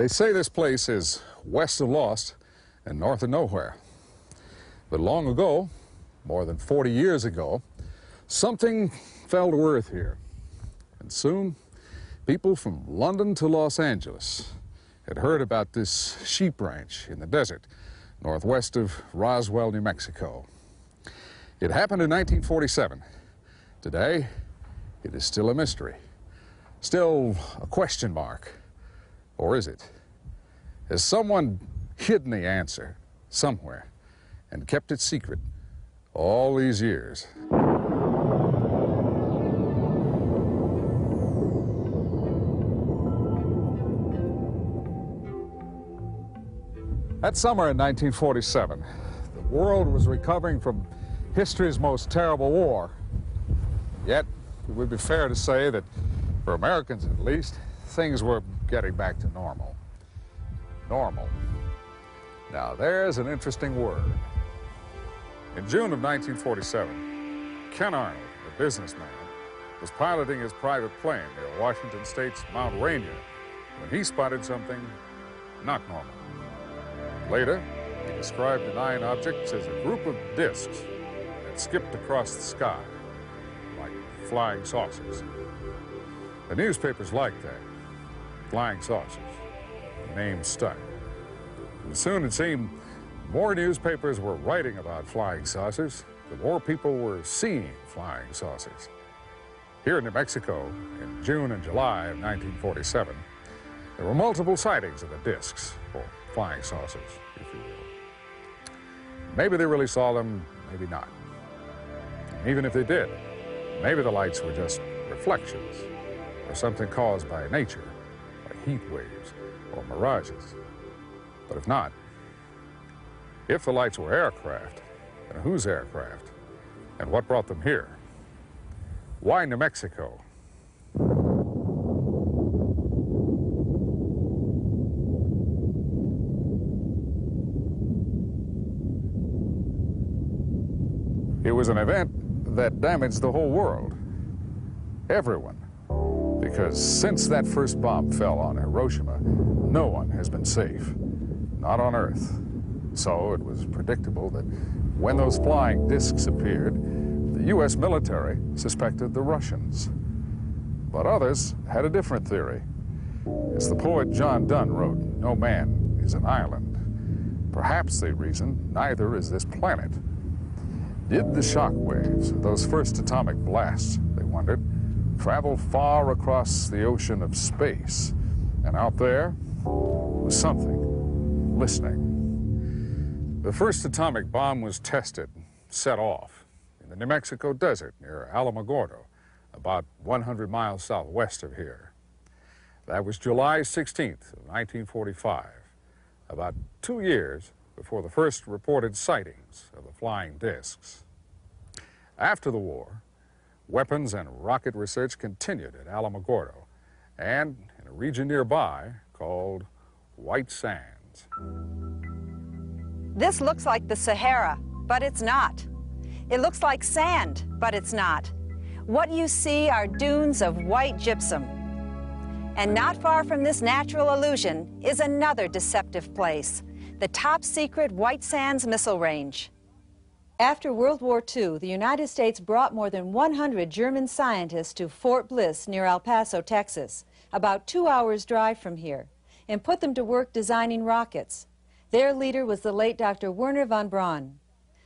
They say this place is west of Lost and north of nowhere. But long ago, more than 40 years ago, something fell to earth here. And soon, people from London to Los Angeles had heard about this sheep ranch in the desert northwest of Roswell, New Mexico. It happened in 1947. Today, it is still a mystery, still a question mark. Or is it? Has someone hidden the answer somewhere and kept it secret all these years? That summer in 1947, the world was recovering from history's most terrible war. Yet, it would be fair to say that, for Americans at least, things were getting back to normal. Normal. Now, there's an interesting word. In June of 1947, Ken Arnold, a businessman, was piloting his private plane near Washington State's Mount Rainier when he spotted something not normal. Later, he described the 9 objects as a group of discs that skipped across the sky like flying saucers. The newspapers liked that. Flying saucers. The name stuck. And soon it seemed more newspapers were writing about flying saucers, the more people were seeing flying saucers. Here in New Mexico, in June and July of 1947, there were multiple sightings of the discs, or flying saucers, if you will. Maybe they really saw them, maybe not. And even if they did, maybe the lights were just reflections, or something caused by nature, like heat waves or mirages. But if not, if the lights were aircraft, then whose aircraft? And what brought them here? Why New Mexico? It was an event that damaged the whole world. Everyone. Because since that first bomb fell on Hiroshima, no one has been safe. Not on Earth. So it was predictable that when those flying discs appeared, the U.S. military suspected the Russians. But others had a different theory. As the poet John Donne wrote, "No man is an island." Perhaps, they reasoned, neither is this planet. Did the shock waves, those first atomic blasts, they wondered, travel far across the ocean of space? And out there was something listening. The first atomic bomb was tested, set off, in the New Mexico desert near Alamogordo, about 100 miles southwest of here. That was July 16th of 1945, about 2 years before the first reported sightings of the flying discs. After the war, weapons and rocket research continued at Alamogordo and in a region nearby called White Sands. This looks like the Sahara, but it's not. It looks like sand, but it's not. What you see are dunes of white gypsum. And not far from this natural illusion is another deceptive place, the top-secret White Sands Missile Range. After World War II, the United States brought more than 100 German scientists to Fort Bliss near El Paso, Texas, about 2 hours' drive from here, and put them to work designing rockets. Their leader was the late Dr. Wernher von Braun.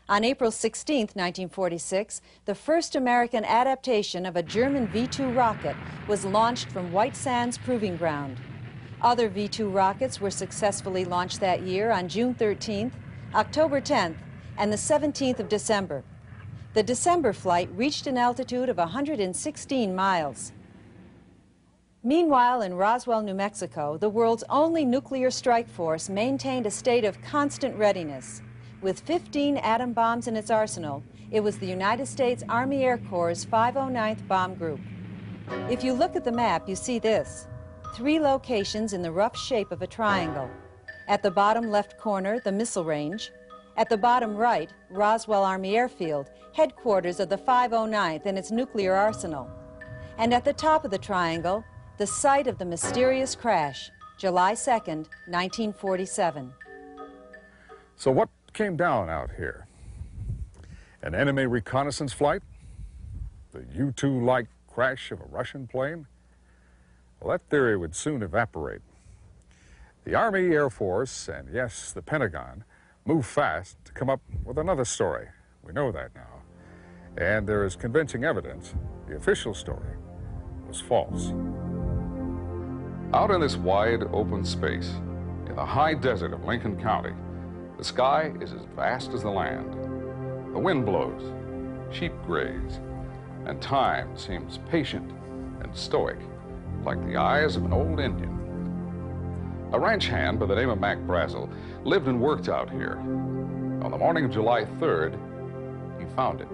On April 16, 1946, the first American adaptation of a German V-2 rocket was launched from White Sands Proving Ground. Other V-2 rockets were successfully launched that year on June 13th, October 10th, and the 17th of December. The December flight reached an altitude of 116 miles. Meanwhile, in Roswell, New Mexico, the world's only nuclear strike force maintained a state of constant readiness. With 15 atom bombs in its arsenal, it was the United States Army Air Corps' 509th Bomb Group. If you look at the map, you see this: 3 locations in the rough shape of a triangle. At the bottom left corner, the missile range. At the bottom right, Roswell Army Airfield, headquarters of the 509th and its nuclear arsenal. And at the top of the triangle, the site of the mysterious crash, July 2nd, 1947. So what came down out here? An enemy reconnaissance flight? The U-2-like crash of a Russian plane? Well, that theory would soon evaporate. The Army, Air Force, and yes, the Pentagon moved fast to come up with another story. We know that now. And there is convincing evidence the official story was false. Out in this wide open space, in the high desert of Lincoln County, the sky is as vast as the land. The wind blows, sheep graze, and time seems patient and stoic, like the eyes of an old Indian. A ranch hand by the name of Mac Brazel lived and worked out here. On the morning of July 3rd, he found it.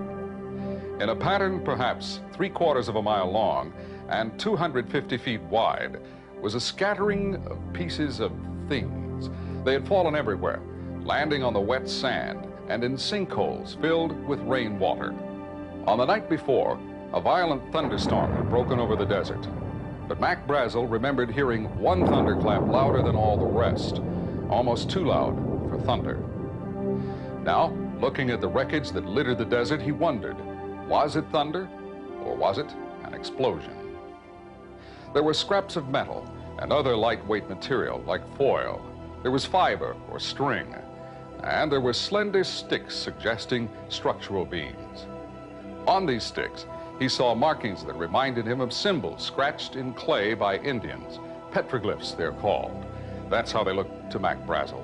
In a pattern perhaps 3/4 of a mile long and 250 feet wide was a scattering of pieces of things. They had fallen everywhere, landing on the wet sand and in sinkholes filled with rainwater. On the night before, a violent thunderstorm had broken over the desert. But Mac Brazel remembered hearing one thunderclap louder than all the rest, almost too loud for thunder. Now, looking at the wreckage that littered the desert, he wondered, was it thunder or was it an explosion? There were scraps of metal and other lightweight material like foil. There was fiber or string, and there were slender sticks suggesting structural beams. On these sticks, he saw markings that reminded him of symbols scratched in clay by Indians. Petroglyphs, they're called. That's how they looked to Mac Brazel.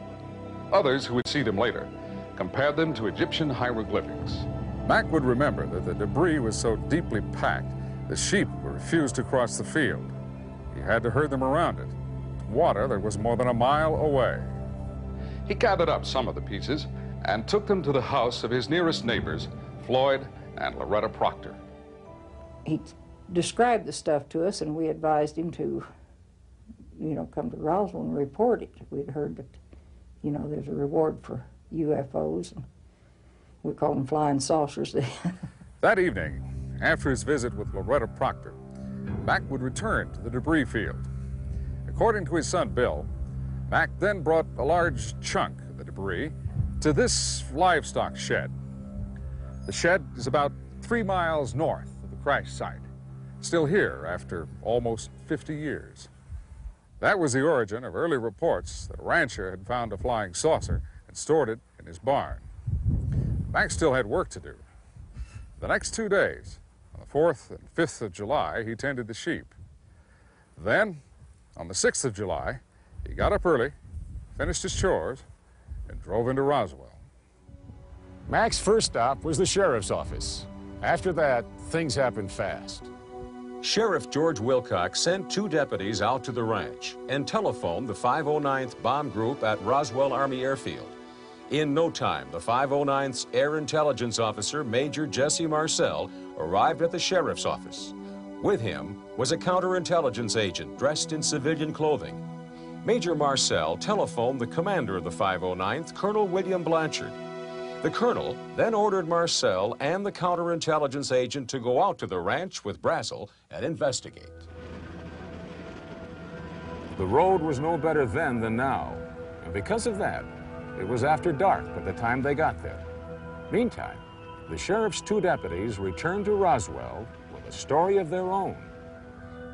Others who would see them later compared them to Egyptian hieroglyphics. Mac would remember that the debris was so deeply packed, the sheep were refused to cross the field. He had to herd them around it, water that was more than a mile away. He gathered up some of the pieces and took them to the house of his nearest neighbors, Floyd and Loretta Proctor. He described the stuff to us, and we advised him to, come to Roswell and report it. We'd heard that, there's a reward for UFOs, and we called them flying saucers. That evening, after his visit with Loretta Proctor, Mac would return to the debris field. According to his son Bill, Mac then brought a large chunk of the debris to this livestock shed. The shed is about 3 miles north of the crash site, still here after almost 50 years. That was the origin of early reports that a rancher had found a flying saucer and stored it in his barn. Mac still had work to do. The next 2 days, on the 4th and 5th of July, he tended the sheep. Then, on the 6th of July, he got up early, finished his chores, and drove into Roswell. Mac's first stop was the sheriff's office. After that, things happened fast. Sheriff George Wilcox sent 2 deputies out to the ranch and telephoned the 509th Bomb Group at Roswell Army Airfield. In no time, the 509th's Air Intelligence Officer, Major Jesse Marcel, arrived at the sheriff's office. With him was a counterintelligence agent dressed in civilian clothing. Major Marcel telephoned the commander of the 509th, Colonel William Blanchard. The colonel then ordered Marcel and the counterintelligence agent to go out to the ranch with Brazel and investigate. The road was no better then than now, and because of that, it was after dark by the time they got there. Meantime, the sheriff's 2 deputies returned to Roswell with a story of their own.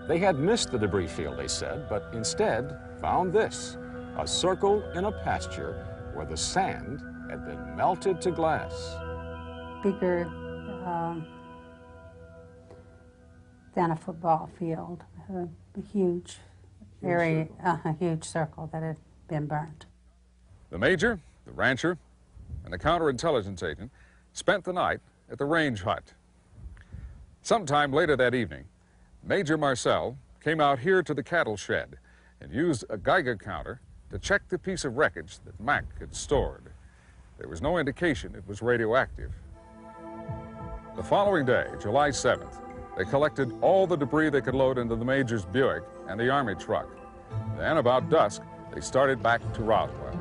They had missed the debris field, they said, but instead found this, a circle in a pasture where the sand had been melted to glass. Bigger than a football field, a huge area, a huge circle that had been burnt. The major, the rancher, and the counterintelligence agent spent the night at the range hut. Sometime later that evening, Major Marcel came out here to the cattle shed and used a Geiger counter to check the piece of wreckage that Mac had stored. There was no indication it was radioactive. The following day, July 7th, they collected all the debris they could load into the major's Buick and the Army truck. Then, about dusk, they started back to Roswell.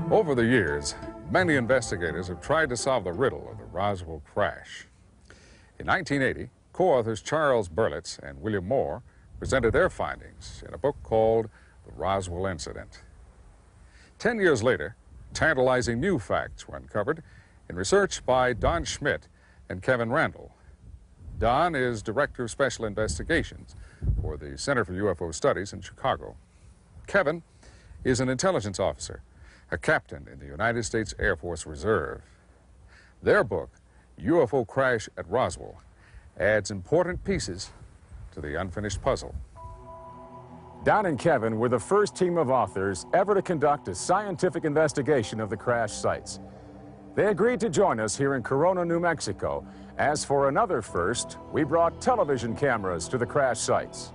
Over the years, many investigators have tried to solve the riddle of the Roswell crash. In 1980, co-authors Charles Berlitz and William Moore presented their findings in a book called The Roswell Incident. 10 years later, tantalizing new facts were uncovered in research by Don Schmidt and Kevin Randall. Don is Director of Special Investigations for the Center for UFO Studies in Chicago. Kevin is an intelligence officer, a captain in the United States Air Force Reserve. Their book, UFO Crash at Roswell, adds important pieces to the unfinished puzzle. Don and Kevin were the first team of authors ever to conduct a scientific investigation of the crash sites. They agreed to join us here in Corona, New Mexico. As for another first, we brought television cameras to the crash sites.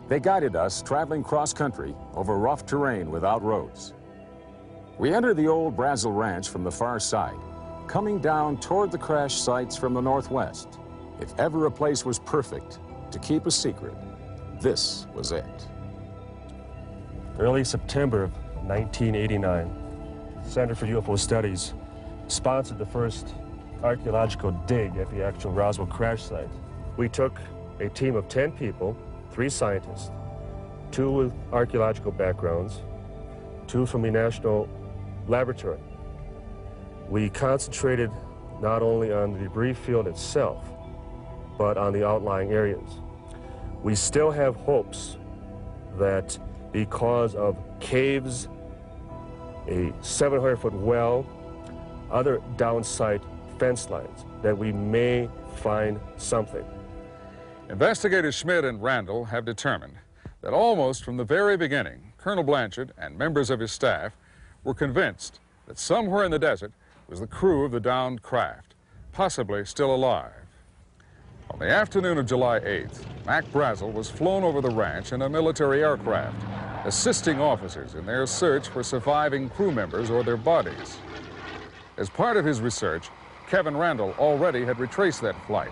They guided us traveling cross-country over rough terrain without roads. We entered the old Brazel Ranch from the far side, coming down toward the crash sites from the northwest. If ever a place was perfect to keep a secret, this was it. Early September of 1989, the Center for UFO Studies sponsored the first archaeological dig at the actual Roswell crash site. We took a team of 10 people, 3 scientists, 2 with archaeological backgrounds, 2 from the National Laboratory. We concentrated not only on the debris field itself, but on the outlying areas. We still have hopes that because of caves, a 700-foot well, other downsite fence lines, that we may find something. Investigators Schmidt and Randall have determined that almost from the very beginning, Colonel Blanchard and members of his staff were convinced that somewhere in the desert was the crew of the downed craft, possibly still alive. On the afternoon of July 8th, Mac Brazel was flown over the ranch in a military aircraft, assisting officers in their search for surviving crew members or their bodies. As part of his research, Kevin Randall already had retraced that flight.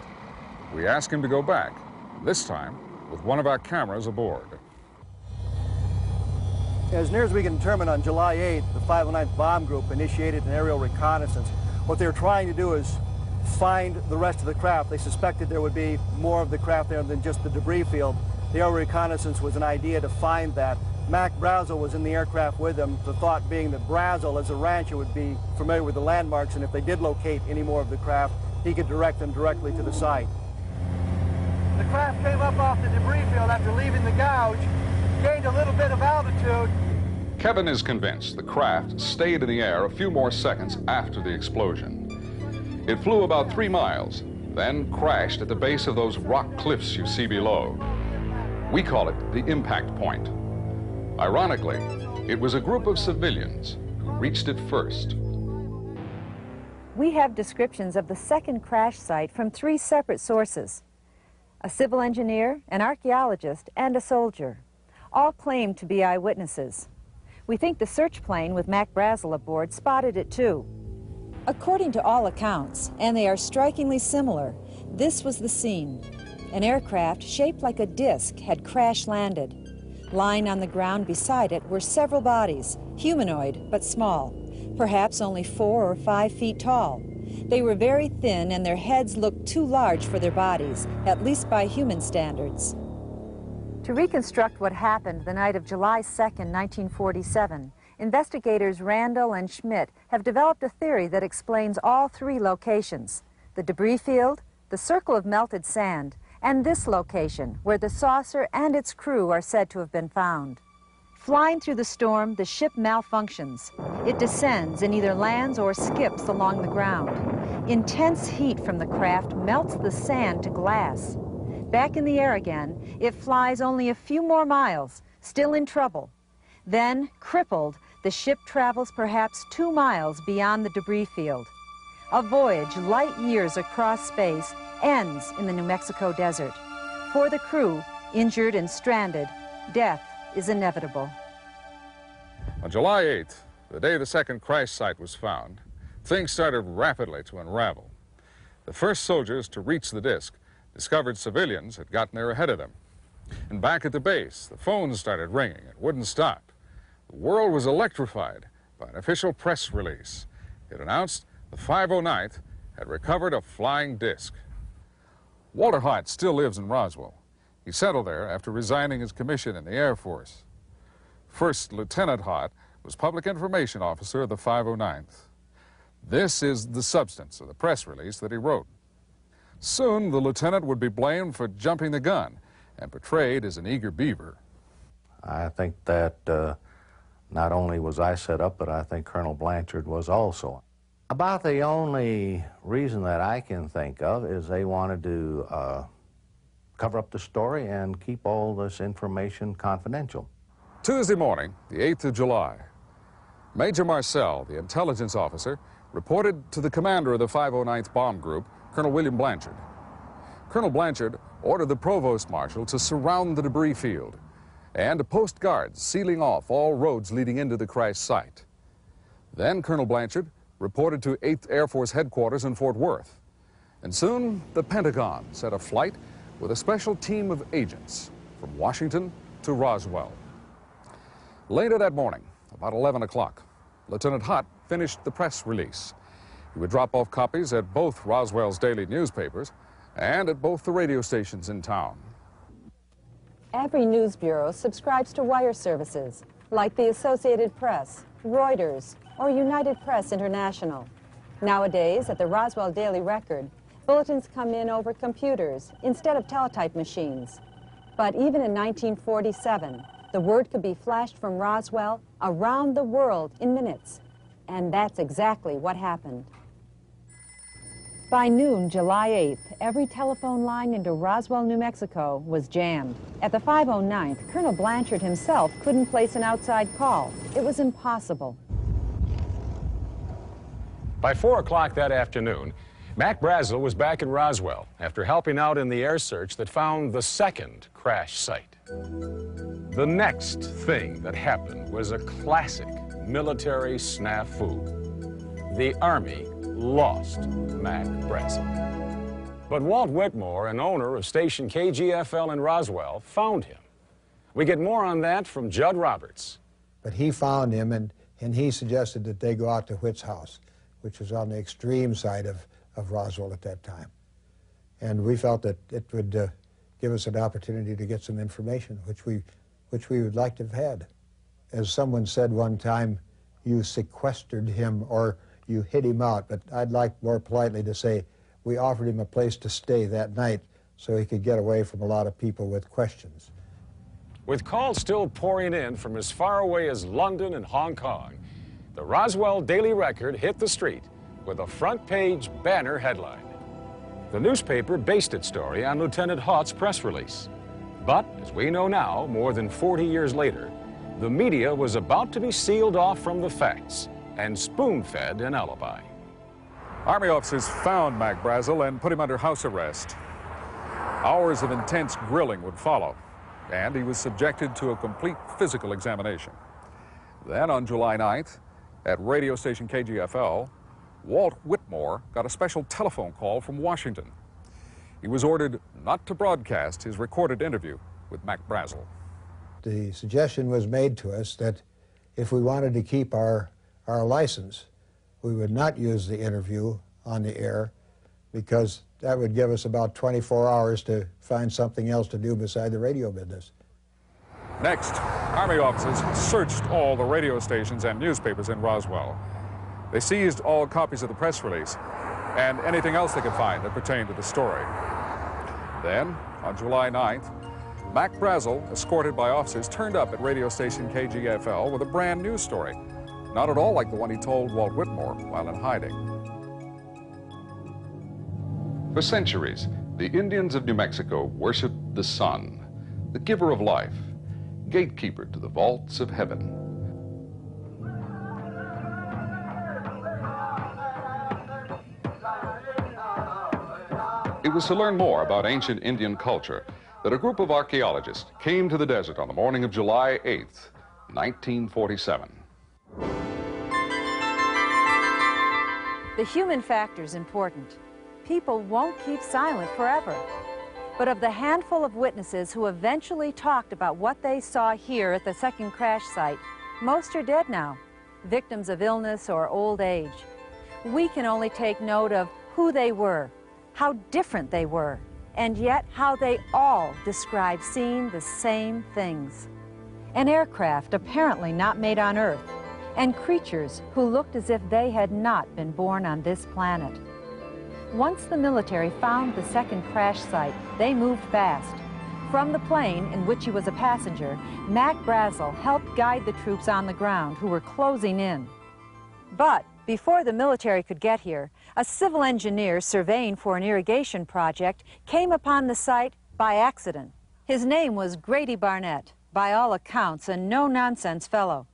We asked him to go back, this time with one of our cameras aboard. As near as we can determine, on July 8th, the 509th Bomb Group initiated an aerial reconnaissance. What they were trying to do is find the rest of the craft. They suspected there would be more of the craft there than just the debris field. The aerial reconnaissance was an idea to find that. Mac Brazel was in the aircraft with them, the thought being that Brazel, as a rancher, would be familiar with the landmarks, and if they did locate any more of the craft, he could direct them directly to the site. The craft came up off the debris field after leaving the gouge, gained a little bit of altitude. Kevin is convinced the craft stayed in the air a few more seconds after the explosion. It flew about 3 miles, then crashed at the base of those rock cliffs you see below. We call it the impact point. Ironically, it was a group of civilians who reached it first. We have descriptions of the second crash site from 3 separate sources. A civil engineer, an archaeologist, and a soldier. All claimed to be eyewitnesses. We think the search plane with Mac Brazel aboard spotted it too. According to all accounts, and they are strikingly similar, this was the scene. An aircraft shaped like a disc had crash landed. Lying on the ground beside it were several bodies, humanoid but small, perhaps only 4 or 5 feet tall. They were very thin and their heads looked too large for their bodies, at least by human standards. To reconstruct what happened the night of July 2nd, 1947, investigators Randall and Schmidt have developed a theory that explains all 3 locations: the debris field, the circle of melted sand, and this location, where the saucer and its crew are said to have been found. Flying through the storm, the ship malfunctions. It descends and either lands or skips along the ground. Intense heat from the craft melts the sand to glass. Back in the air again, it flies only a few more miles, still in trouble. Then, crippled, the ship travels perhaps 2 miles beyond the debris field. A voyage light years across space ends in the New Mexico desert. For the crew, injured and stranded, death is inevitable. On July 8th, the day the second crash site was found, things started rapidly to unravel. The first soldiers to reach the disk discovered civilians had gotten there ahead of them. And back at the base, the phones started ringing and wouldn't stop. The world was electrified by an official press release. It announced the 509th had recovered a flying disc. Walter Hart still lives in Roswell. He settled there after resigning his commission in the Air Force. First Lieutenant Hott was Public Information Officer of the 509th. This is the substance of the press release that he wrote. Soon, the lieutenant would be blamed for jumping the gun and portrayed as an eager beaver. I think that not only was I set up, but I think Colonel Blanchard was also. About the only reason that I can think of is they wanted to cover up the story and keep all this information confidential. Tuesday morning, the 8th of July, Major Marcel, the intelligence officer, reported to the commander of the 509th Bomb Group, Colonel William Blanchard. Colonel Blanchard ordered the provost marshal to surround the debris field and to post guards sealing off all roads leading into the crash site. Then Colonel Blanchard reported to 8th Air Force headquarters in Fort Worth. And soon, the Pentagon set a flight with a special team of agents from Washington to Roswell. Later that morning, about 11 o'clock, Lieutenant Hott finished the press release. He would drop off copies at both Roswell's daily newspapers and at both the radio stations in town. Every news bureau subscribes to wire services, like the Associated Press, Reuters, or United Press International. Nowadays, at the Roswell Daily Record, bulletins come in over computers instead of teletype machines. But even in 1947, the word could be flashed from Roswell around the world in minutes. And that's exactly what happened. By noon, July 8th, every telephone line into Roswell, New Mexico was jammed. At the 509th, Colonel Blanchard himself couldn't place an outside call. It was impossible. By 4 o'clock that afternoon, Mac Brazel was back in Roswell after helping out in the air search that found the second crash site. The next thing that happened was a classic military snafu. The Army lost Mac Brazel. But Walt Whitmore, an owner of station KGFL in Roswell, found him. We get more on that from Judd Roberts. But he found him, and he suggested that they go out to Whit's house, which was on the extreme side of Roswell at that time. And we felt that it would give us an opportunity to get some information, which we would like to have had. As someone said one time, you sequestered him or you hid him out, but I'd like more politely to say we offered him a place to stay that night so he could get away from a lot of people with questions. With calls still pouring in from as far away as London and Hong Kong, the Roswell Daily Record hit the street with a front-page banner headline. The newspaper based its story on Lieutenant Hott's press release. But, as we know now, more than 40 years later, the media was about to be sealed off from the facts and spoon-fed an alibi. Army officers found Mac Brazel and put him under house arrest. Hours of intense grilling would follow, and he was subjected to a complete physical examination. Then on July 9th, at radio station KGFL, Walt Whitmore got a special telephone call from Washington. He was ordered not to broadcast his recorded interview with Mac Brazel. The suggestion was made to us that if we wanted to keep our license, we would not use the interview on the air because that would give us about 24 hours to find something else to do beside the radio business. Next, Army officers searched all the radio stations and newspapers in Roswell. They seized all copies of the press release and anything else they could find that pertained to the story. Then, on July 9th, Mac Brazel, escorted by officers, turned up at radio station KGFL with a brand new story, not at all like the one he told Walt Whitmore while in hiding. For centuries, the Indians of New Mexico worshiped the sun, the giver of life, gatekeeper to the vaults of heaven. It was to learn more about ancient Indian culture that a group of archaeologists came to the desert on the morning of July 8th, 1947. The human factor is important. People won't keep silent forever. But of the handful of witnesses who eventually talked about what they saw here at the second crash site, most are dead now, victims of illness or old age. We can only take note of who they were, how different they were, and yet how they all describe seeing the same things. An aircraft apparently not made on Earth, and creatures who looked as if they had not been born on this planet. Once the military found the second crash site, they moved fast. From the plane, in which he was a passenger, Mac Brazel helped guide the troops on the ground who were closing in. But before the military could get here, a civil engineer surveying for an irrigation project came upon the site by accident. His name was Grady Barnett, by all accounts a no-nonsense fellow.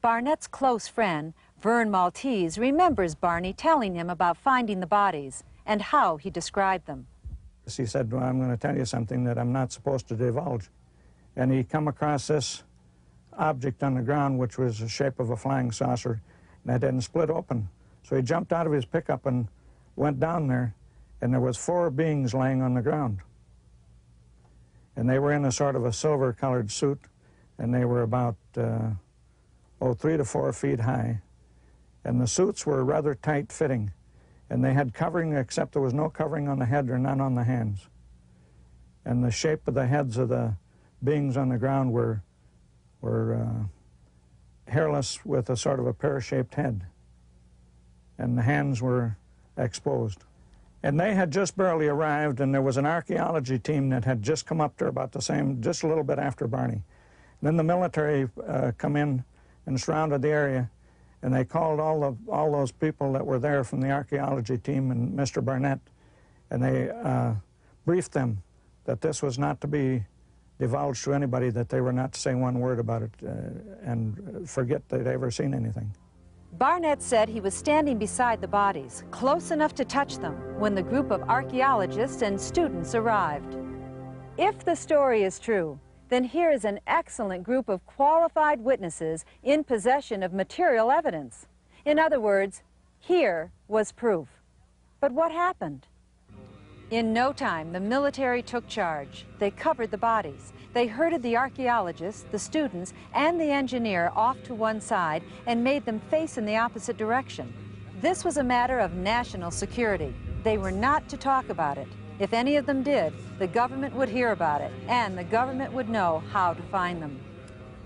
Barnett's close friend, Vern Maltese, remembers Barney telling him about finding the bodies and how he described them. He said, well, I'm going to tell you something that I'm not supposed to divulge. And he come across this object on the ground, which was the shape of a flying saucer, and it hadn't split open. So he jumped out of his pickup and went down there, and there was 4 beings laying on the ground. And they were in a sort of a silver-colored suit, and they were about 3 to 4 feet high. And the suits were rather tight-fitting, and they had covering, except there was no covering on the head or none on the hands. And the shape of the heads of the beings on the ground were hairless with a sort of a pear-shaped head, and the hands were exposed. And they had just barely arrived, and there was an archaeology team that had just come up there about the same, just a little bit after Barney. Then the military come in and surrounded the area, and they called all those people that were there from the archaeology team and Mr. Barnett, and they briefed them that this was not to be divulged to anybody, that they were not to say one word about it and forget they'd ever seen anything. Barnett said he was standing beside the bodies, close enough to touch them, when the group of archaeologists and students arrived. If the story is true, then here is an excellent group of qualified witnesses in possession of material evidence. In other words, here was proof. But what happened? In no time, the military took charge. They covered the bodies. They herded the archaeologists, the students, and the engineer off to one side and made them face in the opposite direction. This was a matter of national security. They were not to talk about it. If any of them did, the government would hear about it, and the government would know how to find them.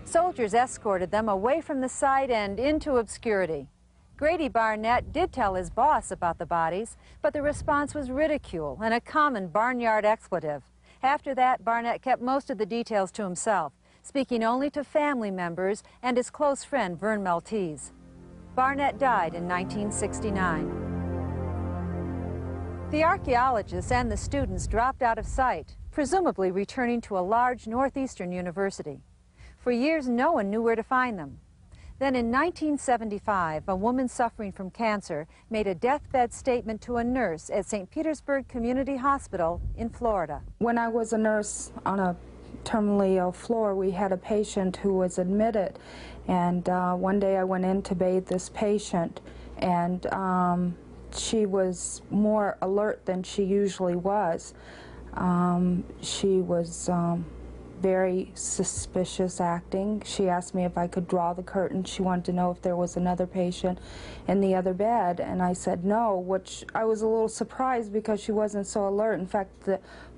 Soldiers escorted them away from the site and into obscurity. Grady Barnett did tell his boss about the bodies, but the response was ridicule and a common barnyard expletive. After that, Barnett kept most of the details to himself, speaking only to family members and his close friend, Vern Maltese. Barnett died in 1969. The archaeologists and the students dropped out of sight, presumably returning to a large northeastern university. For years, no one knew where to find them. Then in 1975, a woman suffering from cancer made a deathbed statement to a nurse at St. Petersburg Community Hospital in Florida. When I was a nurse on a terminally ill floor, we had a patient who was admitted, and one day I went in to bathe this patient, and she was more alert than she usually was. She was very suspicious acting. She asked me if I could draw the curtain. She wanted to know if there was another patient in the other bed, and I said no, which I was a little surprised because she wasn't so alert. In fact,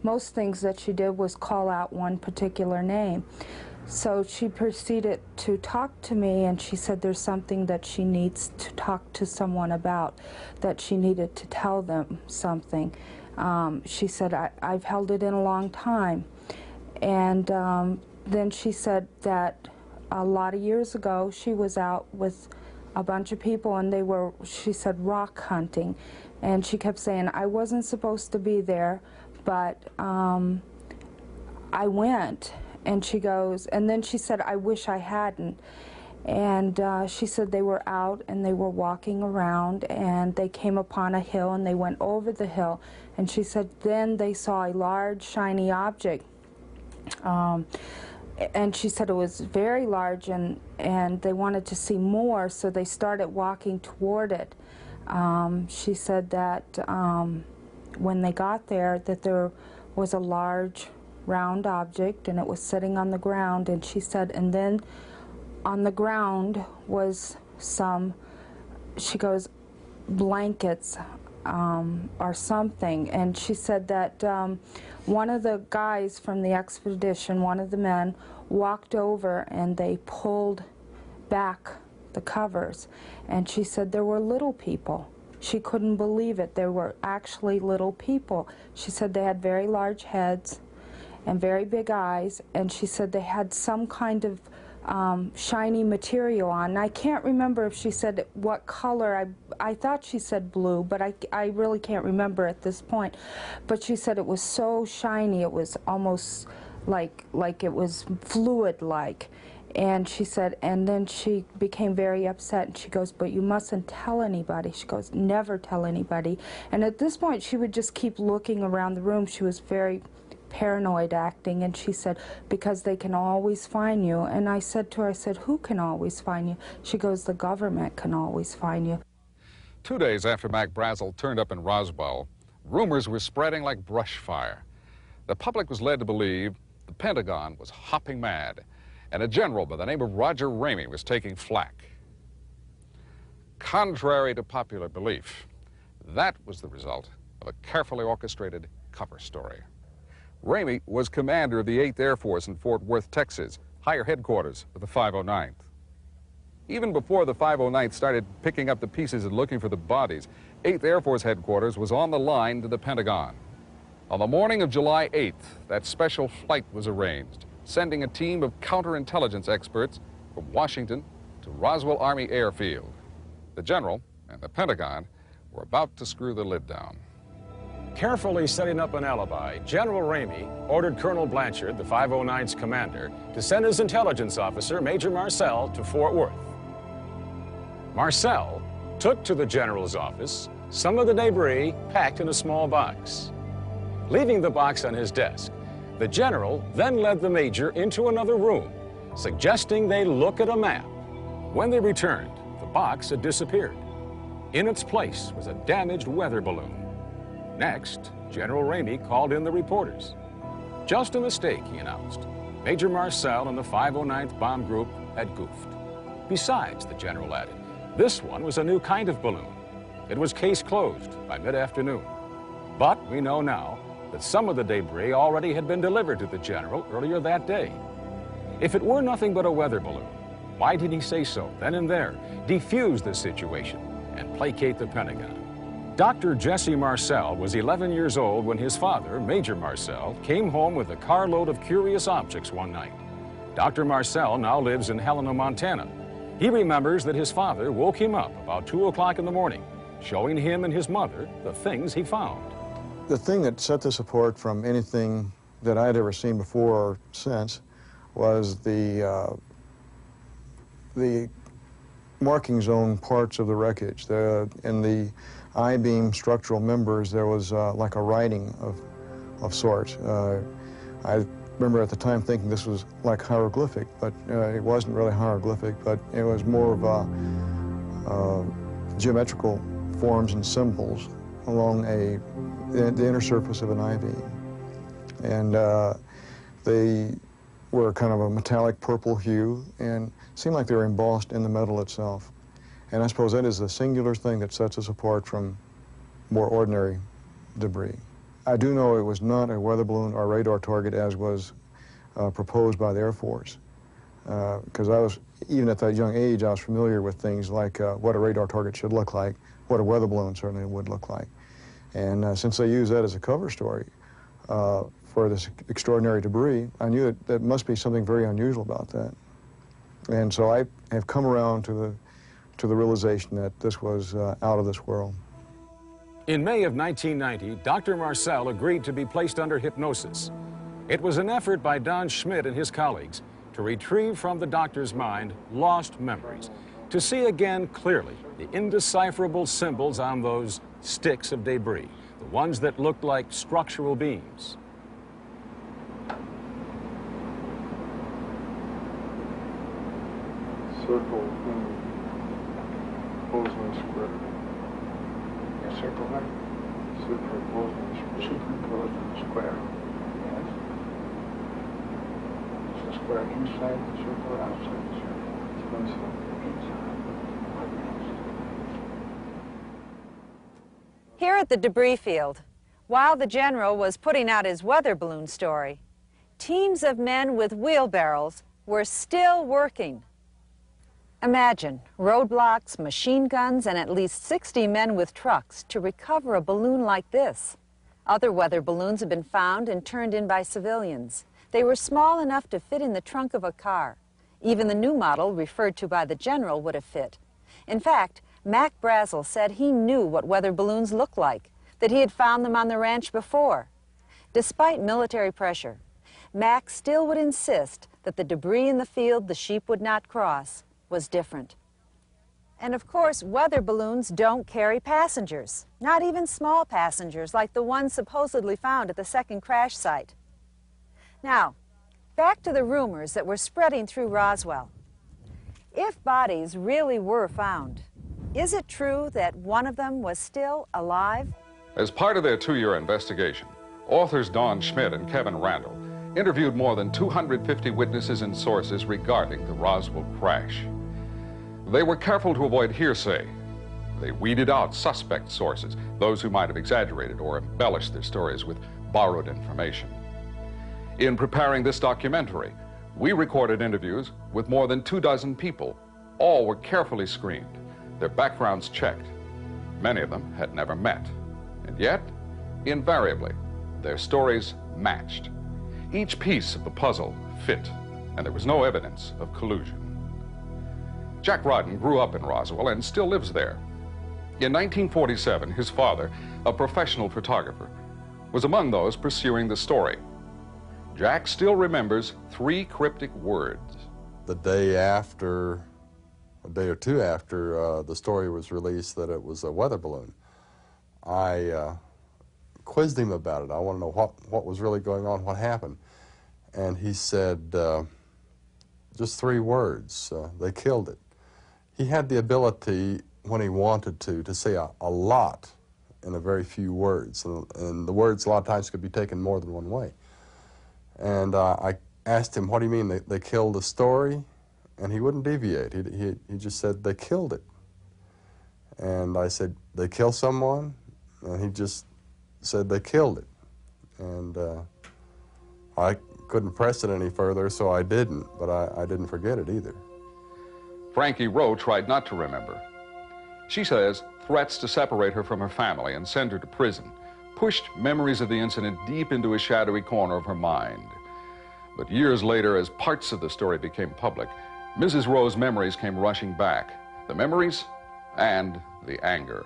most things that she did was call out one particular name. So she proceeded to talk to me, and she said there's something that she needs to talk to someone about, that she needed to tell them something. She said, I've held it in a long time. And then she said that a lot of years ago she was out with a bunch of people, and they were, she said, rock hunting. And she kept saying, I wasn't supposed to be there, but I went. And she goes, and then she said, I wish I hadn't. And she said they were out and they were walking around, and they came upon a hill, and they went over the hill. And she said then they saw a large shiny object. And she said it was very large, and they wanted to see more, so they started walking toward it. She said that when they got there, that there was a large round object, and it was sitting on the ground. And she said, and then on the ground was some, she goes, blankets or something. And she said that one of the guys from the expedition, one of the men, walked over and they pulled back the covers. And she said there were little people. She couldn't believe it. There were actually little people. She said they had very large heads and very big eyes, and she said they had some kind of shiny material on. And I can't remember if she said what color. I thought she said blue, but I really can't remember at this point. But she said it was so shiny, it was almost like it was fluid-like. And she said, and then she became very upset, and she goes, but you mustn't tell anybody. She goes, never tell anybody. And at this point, she would just keep looking around the room. She was very paranoid acting, and she said, because they can always find you. And I said to her, I said, who can always find you? She goes, the government can always find you. 2 days after Mac Brazel turned up in Roswell, rumors were spreading like brush fire. The public was led to believe the Pentagon was hopping mad, and a general by the name of Roger Ramey was taking flack. Contrary to popular belief, that was the result of a carefully orchestrated cover story. Ramey was commander of the 8th Air Force in Fort Worth, Texas, higher headquarters of the 509th. Even before the 509th started picking up the pieces and looking for the bodies, 8th Air Force headquarters was on the line to the Pentagon. On the morning of July 8th, that special flight was arranged, sending a team of counterintelligence experts from Washington to Roswell Army Airfield. The general and the Pentagon were about to screw the lid down. Carefully setting up an alibi, General Ramey ordered Colonel Blanchard, the 509th's commander, to send his intelligence officer, Major Marcel, to Fort Worth. Marcel took to the general's office some of the debris packed in a small box. Leaving the box on his desk, the general then led the major into another room, suggesting they look at a map. When they returned, the box had disappeared. In its place was a damaged weather balloon. Next, General Ramey called in the reporters. Just a mistake, he announced. Major Marcel and the 509th Bomb Group had goofed. Besides, the general added, this one was a new kind of balloon. It was case closed by mid-afternoon. But we know now that some of the debris already had been delivered to the general earlier that day. If it were nothing but a weather balloon, why did he say so then and there, defuse the situation, and placate the Pentagon? Dr. Jesse Marcel was 11 years old when his father, Major Marcel, came home with a carload of curious objects one night. Dr. Marcel now lives in Helena, Montana. He remembers that his father woke him up about 2 o'clock in the morning, showing him and his mother the things he found. The thing that set this apart from anything that I had ever seen before or since was the marking zone parts of the wreckage. In the I-beam structural members, there was like a writing of sorts. I remember at the time thinking this was like hieroglyphic, but it wasn't really hieroglyphic, but it was more of geometrical forms and symbols along the inner surface of an I-beam. And they were kind of a metallic purple hue and seemed like they were embossed in the metal itself. And I suppose that is the singular thing that sets us apart from more ordinary debris. I do know it was not a weather balloon or radar target as was proposed by the Air Force. Because I was, even at that young age, I was familiar with things like what a radar target should look like, what a weather balloon certainly would look like. And since they used that as a cover story for this extraordinary debris, I knew that there must be something very unusual about that. And so I have come around to the realization that this was out of this world. In May of 1990, Dr. Marcel agreed to be placed under hypnosis. It was an effort by Don Schmidt and his colleagues to retrieve from the doctor's mind lost memories, to see again clearly the indecipherable symbols on those sticks of debris, the ones that looked like structural beams. Circle and Boson square. A circle what? Superimposed on the square. Yes. Is the square inside the circle or outside the circle? It's inside. Here at the debris field, while the general was putting out his weather balloon story, teams of men with wheelbarrows were still working. Imagine roadblocks, machine guns, and at least 60 men with trucks to recover a balloon like this. Other weather balloons have been found and turned in by civilians. They were small enough to fit in the trunk of a car. Even the new model referred to by the general would have fit. In fact, Mac Brazel said he knew what weather balloons looked like, that he had found them on the ranch before. Despite military pressure, Mac still would insist that the debris in the field the sheep would not cross was different. And of course, weather balloons don't carry passengers, not even small passengers like the ones supposedly found at the second crash site. Now, back to the rumors that were spreading through Roswell. If bodies really were found, is it true that one of them was still alive? As part of their 2-year investigation, authors Don Schmidt and Kevin Randall interviewed more than 250 witnesses and sources regarding the Roswell crash. They were careful to avoid hearsay. They weeded out suspect sources, those who might have exaggerated or embellished their stories with borrowed information. In preparing this documentary, we recorded interviews with more than 24 people. All were carefully screened, their backgrounds checked. Many of them had never met. And yet, invariably, their stories matched. Each piece of the puzzle fit, and there was no evidence of collusion. Jack Rodden grew up in Roswell and still lives there. In 1947, his father, a professional photographer, was among those pursuing the story. Jack still remembers 3 cryptic words. The day after, a day or two after the story was released that it was a weather balloon, I quizzed him about it. I want to know what was really going on, what happened. And he said, just 3 words, they killed it. He had the ability, when he wanted to say a lot in a very few words. And the words a lot of times could be taken more than one way. And I asked him, what do you mean, they killed the story? And he wouldn't deviate. He just said, they killed it. And I said, they kill someone? And he just said, they killed it. And I couldn't press it any further, so I didn't, but I didn't forget it either. Frankie Rowe tried not to remember. She says threats to separate her from her family and send her to prison pushed memories of the incident deep into a shadowy corner of her mind. But years later, as parts of the story became public, Mrs. Rowe's memories came rushing back. The memories and the anger.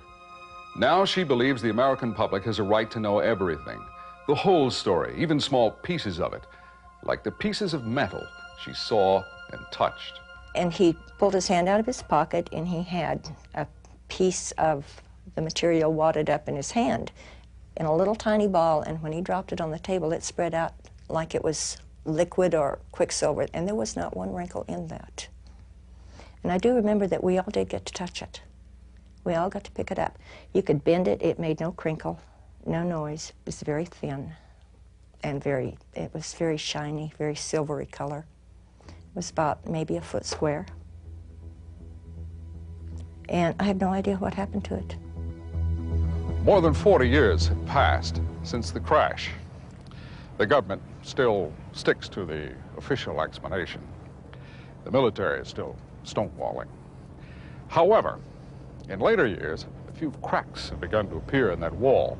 Now she believes the American public has a right to know everything, the whole story, even small pieces of it, like the pieces of metal she saw and touched. And he pulled his hand out of his pocket, and he had a piece of the material wadded up in his hand in a little tiny ball, and when he dropped it on the table, it spread out like it was liquid or quicksilver, and there was not one wrinkle in that. And I do remember that we all did get to touch it. We all got to pick it up. You could bend it, it made no crinkle, no noise. It was very thin and it was very shiny, very silvery color. It was about maybe a foot square. And I have no idea what happened to it. More than 40 years have passed since the crash. The government still sticks to the official explanation. The military is still stonewalling. However, in later years, a few cracks have begun to appear in that wall.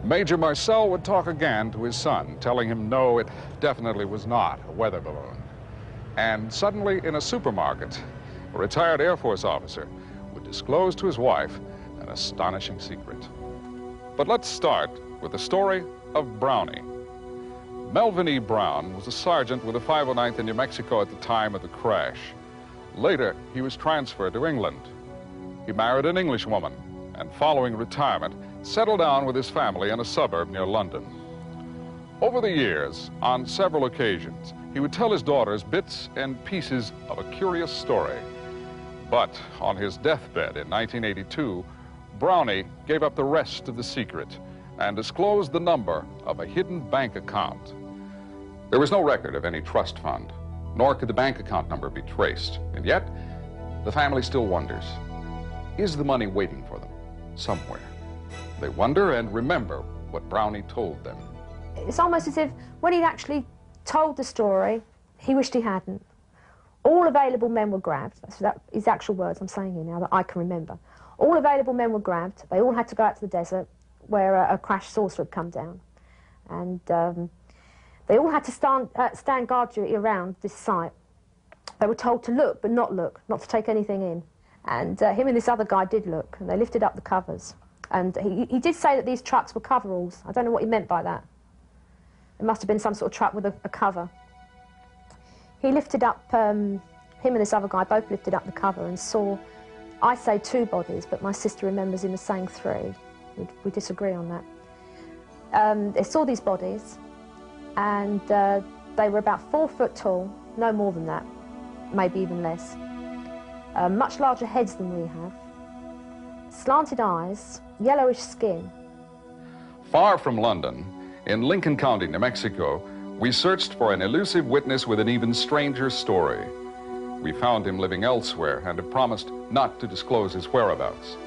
Major Marcel would talk again to his son, telling him no, it definitely was not a weather balloon. And suddenly, in a supermarket, a retired Air Force officer would disclose to his wife an astonishing secret. But let's start with the story of Brownie. Melvin E. Brown was a sergeant with the 509th in New Mexico at the time of the crash. Later, he was transferred to England. He married an English woman, and following retirement, settled down with his family in a suburb near London. Over the years, on several occasions, he would tell his daughters bits and pieces of a curious story. But on his deathbed in 1982, Brownie gave up the rest of the secret and disclosed the number of a hidden bank account. There was no record of any trust fund, nor could the bank account number be traced. And yet, the family still wonders, is the money waiting for them somewhere? They wonder and remember what Brownie told them. It's almost as if when he'd actually told the story, he wished he hadn't. All available men were grabbed. That's his actual words I'm saying here now that I can remember. All available men were grabbed. They all had to go out to the desert where a crashed saucer had come down. And they all had to stand guard duty around this site. They were told to look, but not look, not to take anything in. And him and this other guy did look, and they lifted up the covers. And he did say that these trucks were coveralls. I don't know what he meant by that. It must have been some sort of truck with a cover. He lifted up, him and this other guy both lifted up the cover and saw, I say 2 bodies, but my sister remembers him as saying 3. We disagree on that. They saw these bodies, and they were about 4 foot tall, no more than that, maybe even less. Much larger heads than we have, slanted eyes, yellowish skin. Far from London, in Lincoln County, New Mexico, we searched for an elusive witness with an even stranger story. We found him living elsewhere and have promised not to disclose his whereabouts.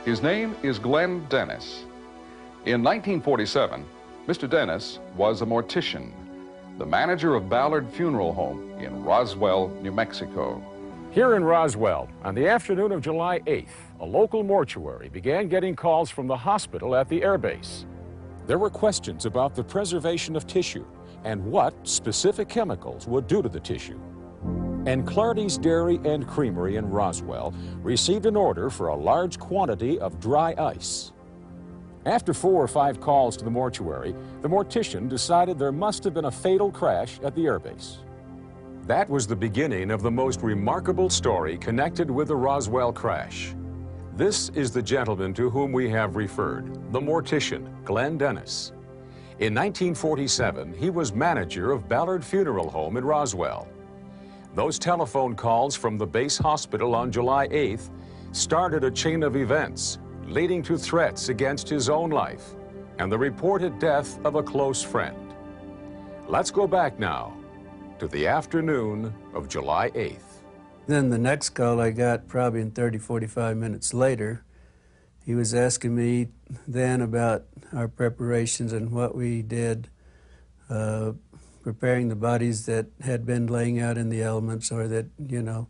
His name is Glenn Dennis. In 1947, Mr. Dennis was a mortician, the manager of Ballard Funeral Home in Roswell, New Mexico. Here in Roswell, on the afternoon of July 8th, a local mortuary began getting calls from the hospital at the airbase. There were questions about the preservation of tissue and what specific chemicals would do to the tissue. And Clardy's Dairy and Creamery in Roswell received an order for a large quantity of dry ice. After 4 or 5 calls to the mortuary, the mortician decided there must have been a fatal crash at the airbase. That was the beginning of the most remarkable story connected with the Roswell crash. This is the gentleman to whom we have referred, the mortician, Glenn Dennis. In 1947, he was manager of Ballard Funeral Home in Roswell. Those telephone calls from the base hospital on July 8th started a chain of events leading to threats against his own life and the reported death of a close friend. Let's go back now to the afternoon of July 8th. Then the next call I got, probably in 30, 45 minutes later, he was asking me then about our preparations and what we did, preparing the bodies that had been laying out in the elements, or that, you know,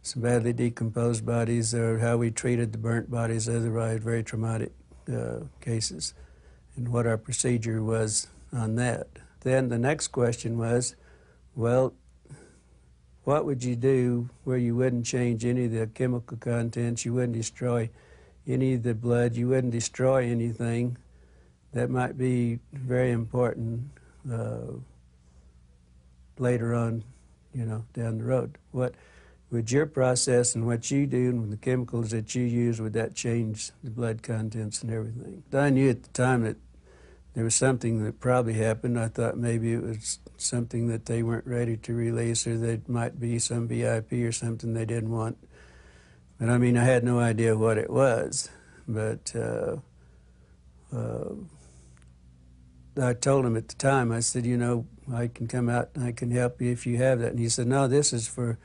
some badly decomposed bodies, or how we treated the burnt bodies, otherwise very traumatic cases, and what our procedure was on that. Then the next question was, well, what would you do where you wouldn't change any of the chemical contents, you wouldn't destroy any of the blood, you wouldn't destroy anything that might be very important later on, you know, down the road? What would your process and what you do and the chemicals that you use, would that change the blood contents and everything? I knew at the time that there was something that probably happened. I thought maybe it was something that they weren't ready to release, or there might be some VIP or something they didn't want. But I mean, I had no idea what it was. But I told him at the time, I said, you know, I can come out and I can help you if you have that. And he said, no, this is for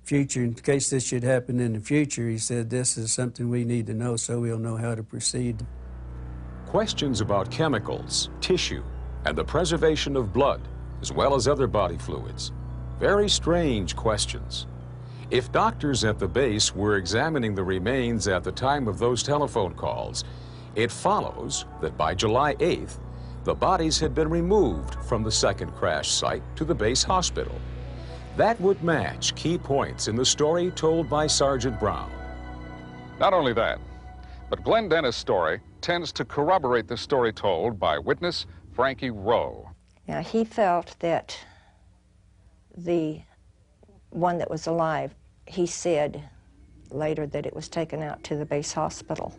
future, in case this should happen in the future. He said, this is something we need to know so we'll know how to proceed. Questions about chemicals, tissue, and the preservation of blood, as well as other body fluids. Very strange questions. If doctors at the base were examining the remains at the time of those telephone calls, it follows that by July 8th, the bodies had been removed from the second crash site to the base hospital. That would match key points in the story told by Sergeant Brown. Not only that, but Glenn Dennis' story tends to corroborate the story told by witness Frankie Rowe. Now, he felt that the one that was alive, he said later that it was taken out to the base hospital.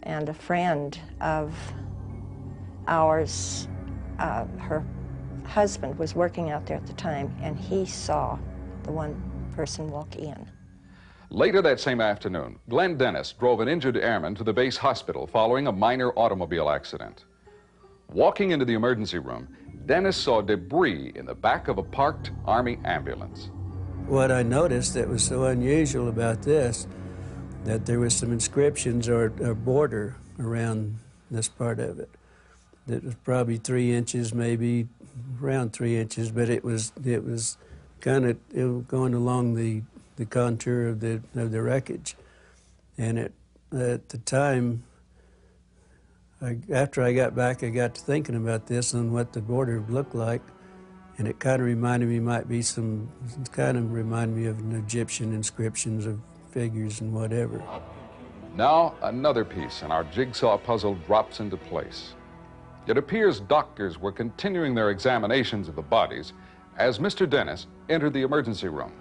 And a friend of ours, her husband was working out there at the time, and he saw the one person walk in. Later that same afternoon, Glenn Dennis drove an injured airman to the base hospital following a minor automobile accident. Walking into the emergency room, Dennis saw debris in the back of a parked Army ambulance. What I noticed that was so unusual about this, that there was some inscriptions or a border around this part of it. It was probably 3 inches, maybe around 3 inches, but it was kind of going along the contour of the wreckage. And at the time, after I got back, I got to thinking about this and what the border looked like, and it kind of reminded me, reminded me of an Egyptian inscriptions of figures and whatever. Now another piece and our jigsaw puzzle drops into place. It appears doctors were continuing their examinations of the bodies as Mr. Dennis entered the emergency room.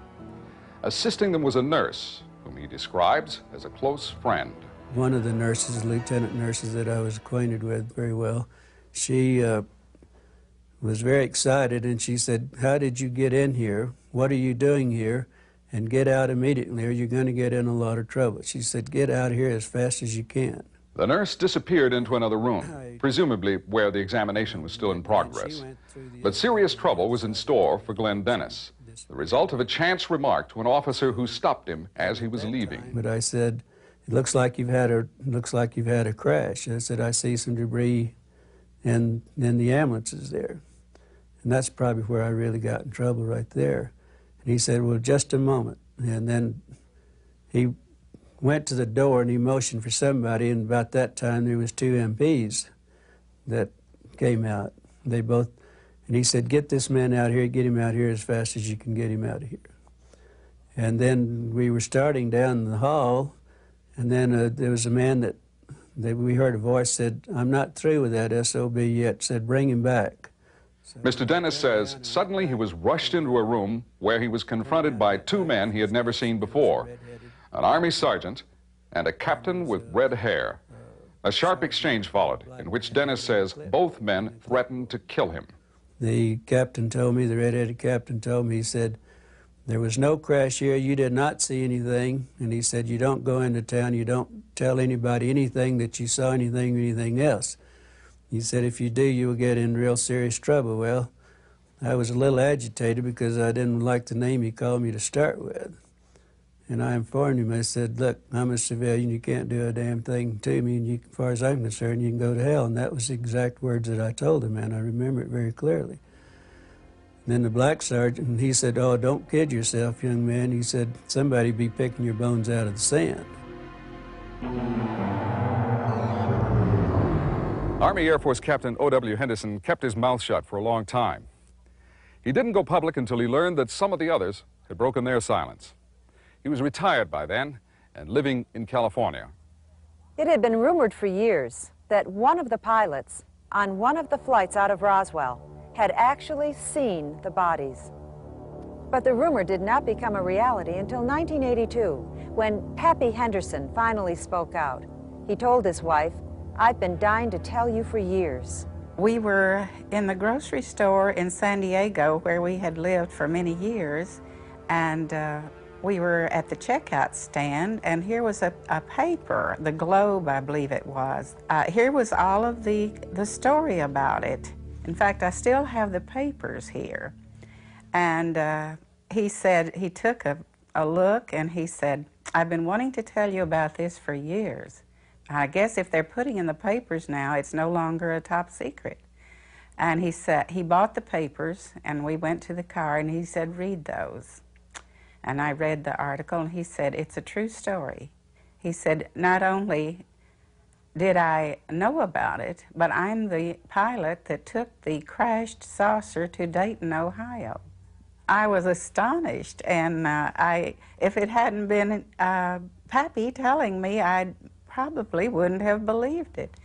Assisting them was a nurse, whom he describes as a close friend. One of the nurses, lieutenant nurses that I was acquainted with very well, she was very excited, and she said, "How did you get in here? What are you doing here? And get out immediately or you're going to get in a lot of trouble." She said, "Get out of here as fast as you can." The nurse disappeared into another room, presumably where the examination was still in progress. But serious trouble was in store for Glenn Dennis, the result of a chance remark to an officer who stopped him as he was leaving. But I said, "It looks like you've had a crash." I said, "I see some debris in the ambulances there." And that's probably where I really got in trouble right there. And he said, "Well, just a moment." And then he went to the door and he motioned for somebody, and about that time there was 2 MPs that came out. And he said, "Get this man out here, get him out here as fast as you can get him out of here." And then we were starting down the hall, and then there was a man that we heard a voice said, "I'm not through with that SOB yet," said, "Bring him back." Mr. Dennis says suddenly he was rushed into a room where he was confronted by 2 men he had never seen before, an Army sergeant and a captain with red hair. A sharp exchange followed, in which Dennis says both men threatened to kill him. The captain told me, the red-headed captain told me, he said, "There was no crash here, you did not see anything," and he said, "You don't go into town, you don't tell anybody anything that you saw anything or anything else. He said, if you do, you will get in real serious trouble." Well, I was a little agitated because I didn't like the name he called me to start with. And I informed him, I said, "Look, I'm a civilian, you can't do a damn thing to me, and as far as I'm concerned, you can go to hell." And that was the exact words that I told him, and I remember it very clearly. And then the black sergeant, he said, "Oh, don't kid yourself, young man." He said, "Somebody be picking your bones out of the sand." Army Air Force Captain O.W. Henderson kept his mouth shut for a long time. He didn't go public until he learned that some of the others had broken their silence. He was retired by then and living in California. It had been rumored for years that one of the pilots on one of the flights out of Roswell had actually seen the bodies. But the rumor did not become a reality until 1982, when Pappy Henderson finally spoke out. He told his wife, "I've been dying to tell you for years." We were in the grocery store in San Diego, where we had lived for many years, and we were at the checkout stand, and here was a paper, the Globe, I believe it was. Here was all of the story about it. In fact, I still have the papers here. And he said, he took a look, and he said, "I've been wanting to tell you about this for years. I guess if they're putting in the papers now, it's no longer a top secret." And he said, he bought the papers, and we went to the car, and he said, "Read those." And I read the article, and he said, "It's a true story." He said, "Not only did I know about it, but I'm the pilot that took the crashed saucer to Dayton, Ohio." I was astonished, and if it hadn't been Pappy telling me, I probably wouldn't have believed it.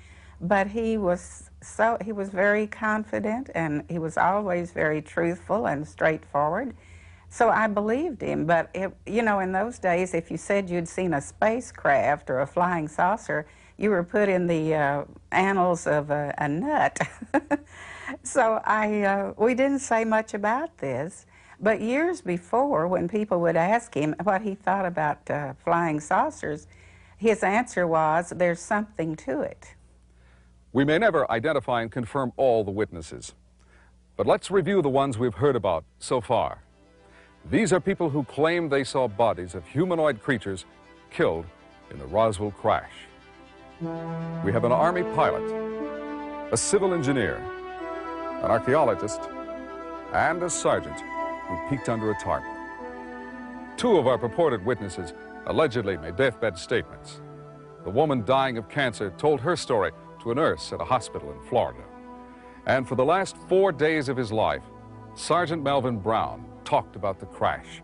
But he was very confident, and he was always very truthful and straightforward. So I believed him. But you know, in those days, if you said you'd seen a spacecraft or a flying saucer, you were put in the annals of a nut. So we didn't say much about this. But years before, when people would ask him what he thought about flying saucers, his answer was, "There's something to it." We may never identify and confirm all the witnesses, but let's review the ones we've heard about so far. These are people who claim they saw bodies of humanoid creatures killed in the Roswell crash. We have an Army pilot, a civil engineer, an archaeologist, and a sergeant who peeked under a tarp. Two of our purported witnesses allegedly made deathbed statements. The woman dying of cancer told her story to a nurse at a hospital in Florida. And for the last 4 days of his life, Sergeant Melvin Brown talked about the crash,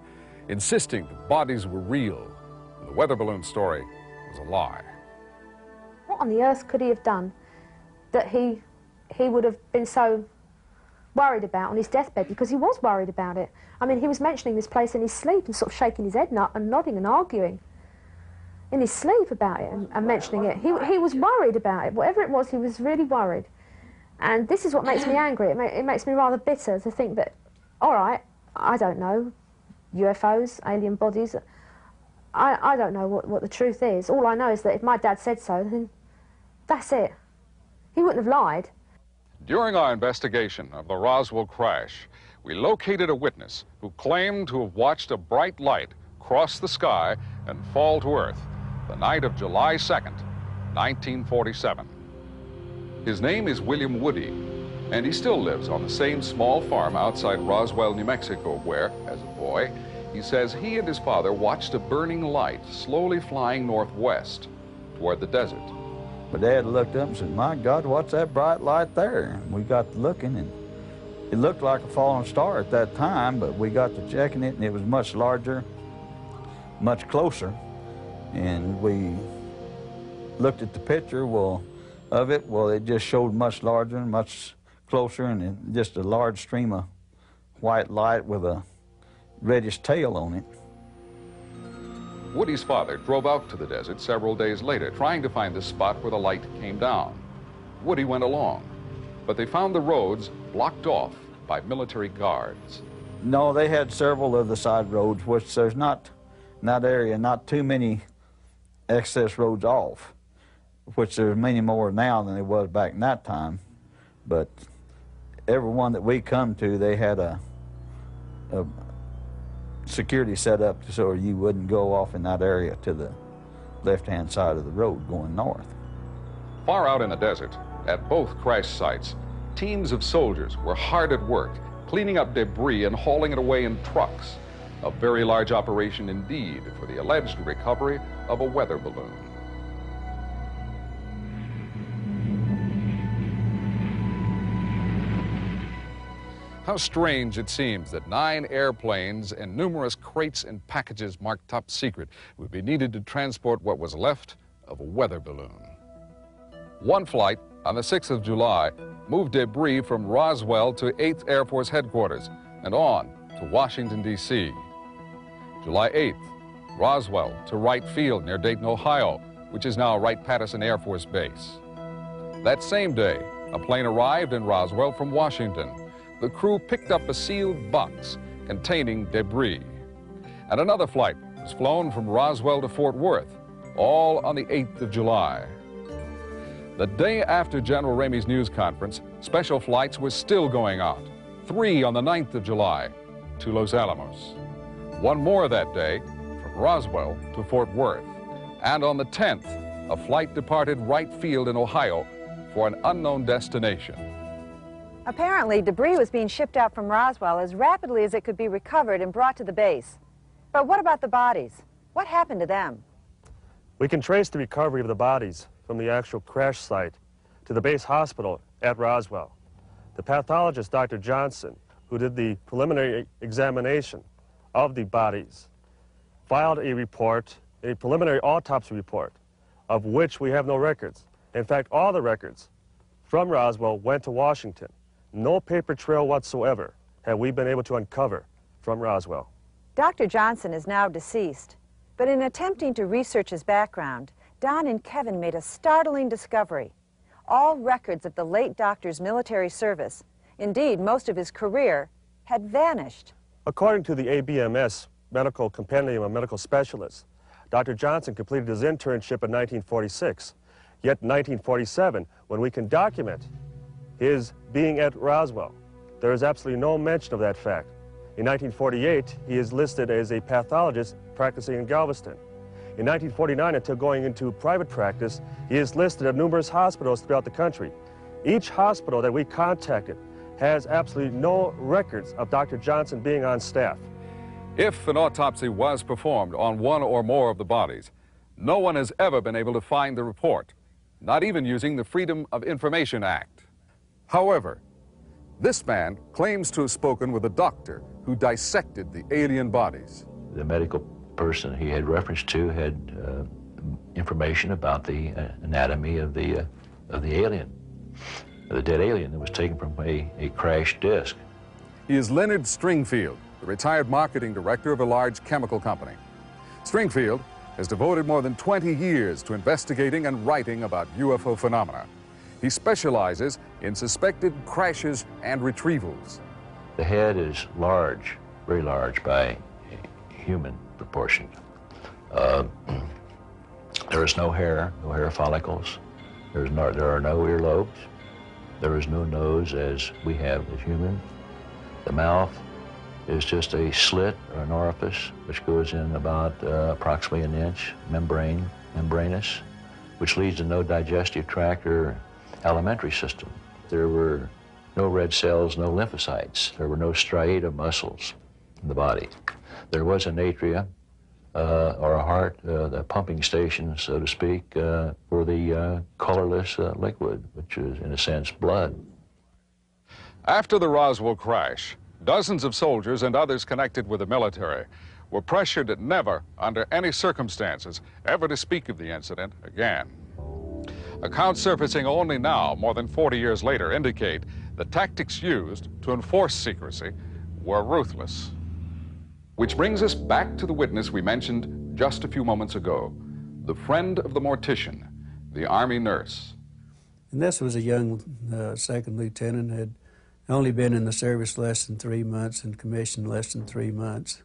insisting the bodies were real and the weather balloon story was a lie. What on the earth could he have done that he would have been so worried about on his deathbed? Because he was worried about it. I mean, he was mentioning this place in his sleep and sort of shaking his head and nodding and arguing in his sleep about it and mentioning it. He was worried about it. Whatever it was, he was really worried. And this is what makes me angry. It makes me rather bitter to think that, all right, I don't know, UFOs, alien bodies, I don't know what the truth is. All I know is that if my dad said so, then that's it. He wouldn't have lied. During our investigation of the Roswell crash, we located a witness who claimed to have watched a bright light cross the sky and fall to Earth the night of July 2nd, 1947. His name is William Woody, and he still lives on the same small farm outside Roswell, New Mexico, where, as a boy, he says he and his father watched a burning light slowly flying northwest toward the desert. My dad looked up and said, "My God, what's that bright light there?" And we got to looking, and it looked like a falling star at that time, but we got to checking it, and it was much larger, much closer. And we looked at the picture of it. Well, it just showed much larger and much closer, and just a large stream of white light with a reddish tail on it. Woody's father drove out to the desert several days later, trying to find the spot where the light came down. Woody went along, but they found the roads blocked off by military guards. No, they had several of the side roads, which there's not, in that area, not too many access roads off, which there's many more now than there was back in that time. But every one that we come to, they had a security set up so you wouldn't go off in that area to the left-hand side of the road going north. Far out in the desert, at both crash sites, teams of soldiers were hard at work, cleaning up debris and hauling it away in trucks. A very large operation indeed for the alleged recovery of a weather balloon. How strange it seems that 9 airplanes and numerous crates and packages marked top secret would be needed to transport what was left of a weather balloon. One flight on the 6th of July moved debris from Roswell to 8th Air Force Headquarters and on to Washington, D.C. July 8th, Roswell to Wright Field near Dayton, Ohio, which is now Wright-Patterson Air Force Base. That same day, a plane arrived in Roswell from Washington. The crew picked up a sealed box containing debris. And another flight was flown from Roswell to Fort Worth, all on the 8th of July. The day after General Ramey's news conference, special flights were still going out. 3 on the 9th of July to Los Alamos. 1 more that day from Roswell to Fort Worth. And on the 10th, a flight departed Wright Field in Ohio for an unknown destination. Apparently, debris was being shipped out from Roswell as rapidly as it could be recovered and brought to the base. But what about the bodies? What happened to them? We can trace the recovery of the bodies from the actual crash site to the base hospital at Roswell. The pathologist, Dr. Johnson, who did the preliminary examination of the bodies, filed a report, a preliminary autopsy report, of which we have no records. In fact, all the records from Roswell went to Washington. No paper trail whatsoever have we been able to uncover from Roswell. Dr. Johnson is now deceased, but in attempting to research his background, Don and Kevin made a startling discovery. All records of the late doctor's military service, indeed most of his career, had vanished. According to the ABMS Medical Compendium of Medical Specialists, Dr. Johnson completed his internship in 1946. Yet in 1947, when we can document his being at Roswell, there is absolutely no mention of that fact. In 1948, he is listed as a pathologist practicing in Galveston. In 1949, until going into private practice, he is listed at numerous hospitals throughout the country. Each hospital that we contacted has absolutely no records of Dr. Johnson being on staff. If an autopsy was performed on one or more of the bodies, no one has ever been able to find the report, not even using the Freedom of Information Act. However, this man claims to have spoken with a doctor who dissected the alien bodies. The medical person he had reference to had information about the anatomy of the alien, the dead alien that was taken from a crashed disc. He is Leonard Stringfield, the retired marketing director of a large chemical company. Stringfield has devoted more than 20 years to investigating and writing about UFO phenomena. He specializes in suspected crashes and retrievals. The head is large, very large by human proportion. There is no hair follicles. There are no earlobes. There is no nose as we have as human. The mouth is just a slit or an orifice which goes in about approximately an inch, membranous, which leads to no digestive tract or alimentary system. There were no red cells, no lymphocytes. There were no striatum muscles in the body. There was an atria, or a heart, the pumping station, so to speak, for the colorless liquid, which is, in a sense, blood. After the Roswell crash, dozens of soldiers and others connected with the military were pressured never, under any circumstances, ever to speak of the incident again. Accounts surfacing only now, more than 40 years later, indicate the tactics used to enforce secrecy were ruthless. Which brings us back to the witness we mentioned just a few moments ago, the friend of the mortician, the Army nurse. And this was a young second lieutenant, had only been in the service less than 3 months and commissioned less than 3 months.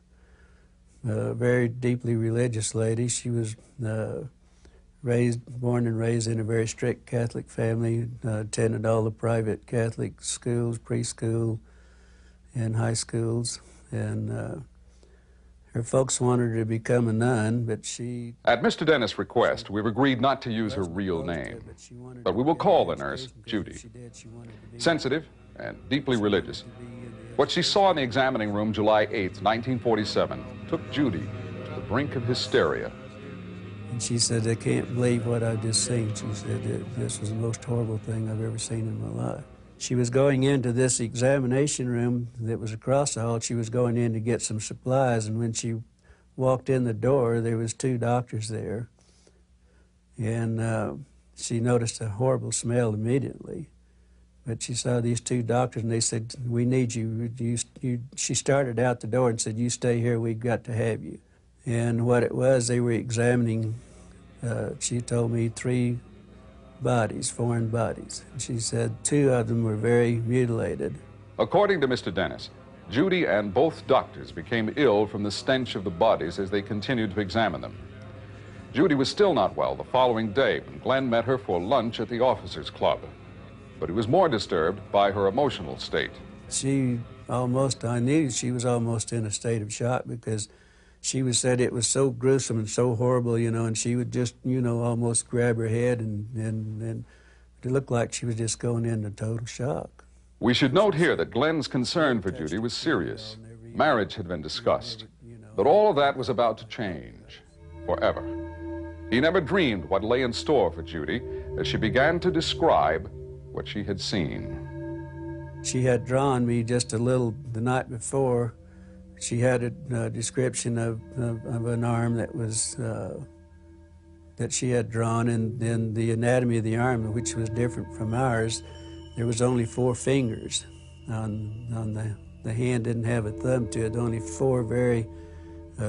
Very deeply religious lady. She was born and raised in a very strict Catholic family, attended all the private Catholic schools, preschool and high schools, and her folks wanted her to become a nun, but she... At Mr. Dennis' request, we've agreed not to use her real name, but we will call the nurse Judy. Sensitive and deeply religious, what she saw in the examining room July 8th, 1947, took Judy to the brink of hysteria. And she said, "I can't believe what I've just seen." She said, "This was the most horrible thing I've ever seen in my life." She was going into this examination room that was across the hall. She was going in to get some supplies, and when she walked in the door, there was 2 doctors there. And she noticed a horrible smell immediately. But she saw these 2 doctors, and they said, "We need you." She started out the door and said, "You stay here, we've got to have you." And what it was, they were examining, she told me, 3 bodies, foreign bodies. And she said 2 of them were very mutilated. According to Mr. Dennis, Judy and both doctors became ill from the stench of the bodies as they continued to examine them. Judy was still not well the following day when Glenn met her for lunch at the officers' club. But he was more disturbed by her emotional state. I knew she was almost in a state of shock, because she said it was so gruesome and so horrible, and she would just, almost grab her head, and it looked like she was just going into total shock. We should note here that Glenn's concern for Judy was serious. Marriage had been discussed, but all of that was about to change forever. He never dreamed what lay in store for Judy as she began to describe what she had seen. She had drawn me just a little the night before. She had a description of an arm that was that she had drawn, and then the anatomy of the arm, which was different from ours. There was only 4 fingers on the hand. Didn't have a thumb to it. Only 4 very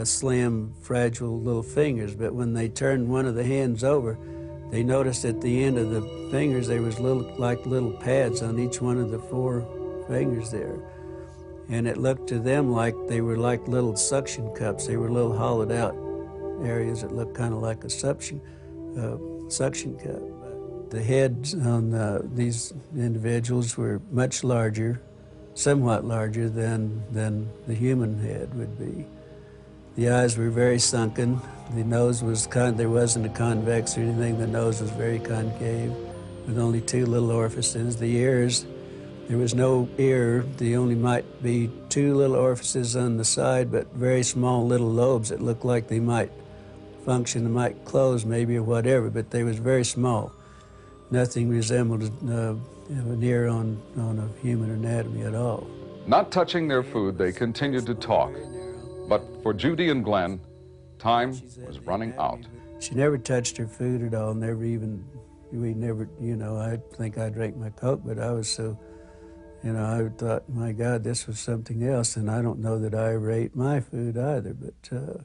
slim, fragile little fingers. But when they turned one of the hands over, they noticed at the end of the fingers there was little pads on each one of the 4 fingers there. And it looked to them like they were like little suction cups. They were little hollowed out areas that looked kind of like a suction cup. The heads on these individuals were much larger, somewhat larger than the human head would be. The eyes were very sunken. The nose was there wasn't a convex or anything. The nose was very concave with only 2 little orifices. The ears, there was no ear. There only might be 2 little orifices on the side, but very small little lobes that looked like they might function, they might close maybe or whatever, but they was very small. Nothing resembled an ear on a human anatomy at all. Not touching their food, they continued to talk. But for Judy and Glenn, time was running out. She never touched her food at all, we never, you know, I think I drank my Coke, but I was so, you know, I thought, my God, this was something else, and I don't know that I ever ate my food either, but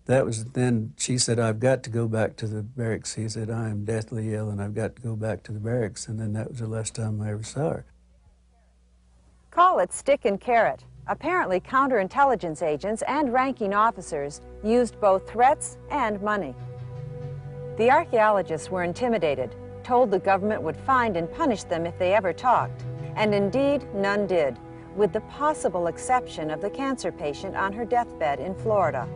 that was, then she said, I've got to go back to the barracks. He said, I am deathly ill, and I've got to go back to the barracks, and then that was the last time I ever saw her. Call it stick and carrot. Apparently, counterintelligence agents and ranking officers used both threats and money. The archaeologists were intimidated, told the government would find and punish them if they ever talked, and indeed, none did, with the possible exception of the cancer patient on her deathbed in Florida.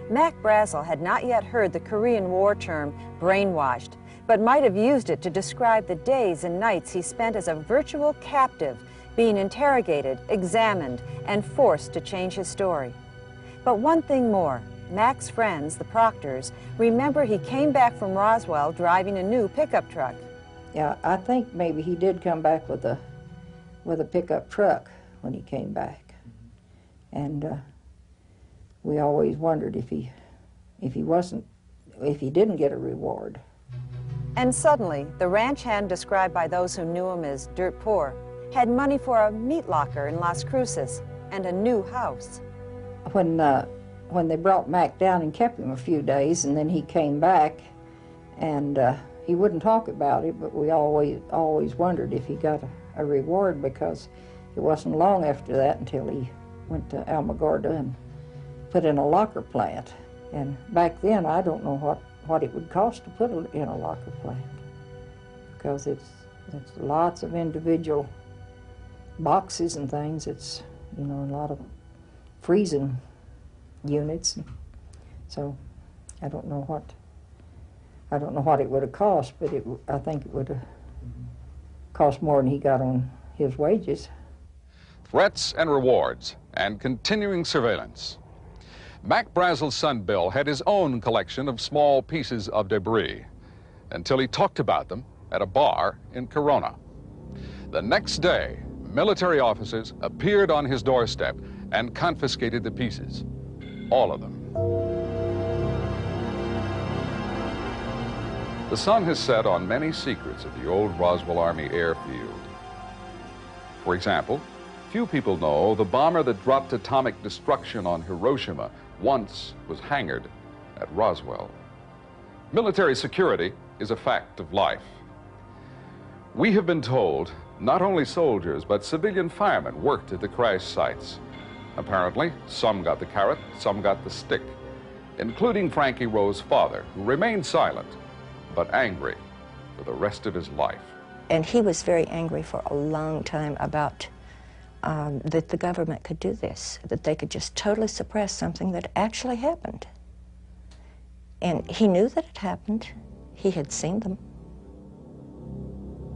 Mac Brazel had not yet heard the Korean War term brainwashed, but might have used it to describe the days and nights he spent as a virtual captive, being interrogated, examined, and forced to change his story. But one thing more, Mac's friends, the Proctors, remember he came back from Roswell driving a new pickup truck. Yeah, I think maybe he did come back with a pickup truck when he came back. And we always wondered if he didn't get a reward. And suddenly, the ranch hand described by those who knew him as dirt poor had money for a meat locker in Las Cruces and a new house. When they brought Mac down and kept him a few days, and then he came back, and he wouldn't talk about it, but we always wondered if he got a reward, because it wasn't long after that until he went to Alamogordo and put in a locker plant. And back then, I don't know what it would cost to put in a locker plant, because it's lots of individual boxes and things. It's, you know, a lot of freezing units. So I don't know what it would have cost, but I think it would have cost more than he got on his wages. Threats and rewards and continuing surveillance. Mac Brazel's son Bill had his own collection of small pieces of debris until he talked about them at a bar in Corona. The next day, military officers appeared on his doorstep and confiscated the pieces, all of them. The sun has set on many secrets of the old Roswell Army airfield. For example, few people know the bomber that dropped atomic destruction on Hiroshima once was hangared at Roswell. Military security is a fact of life. We have been told not only soldiers, but civilian firemen worked at the crash sites. Apparently, some got the carrot, some got the stick, including Frankie Rowe's father, who remained silent, but angry for the rest of his life. And he was very angry for a long time about that the government could do this, that they could just totally suppress something that actually happened. And he knew that it happened. He had seen them.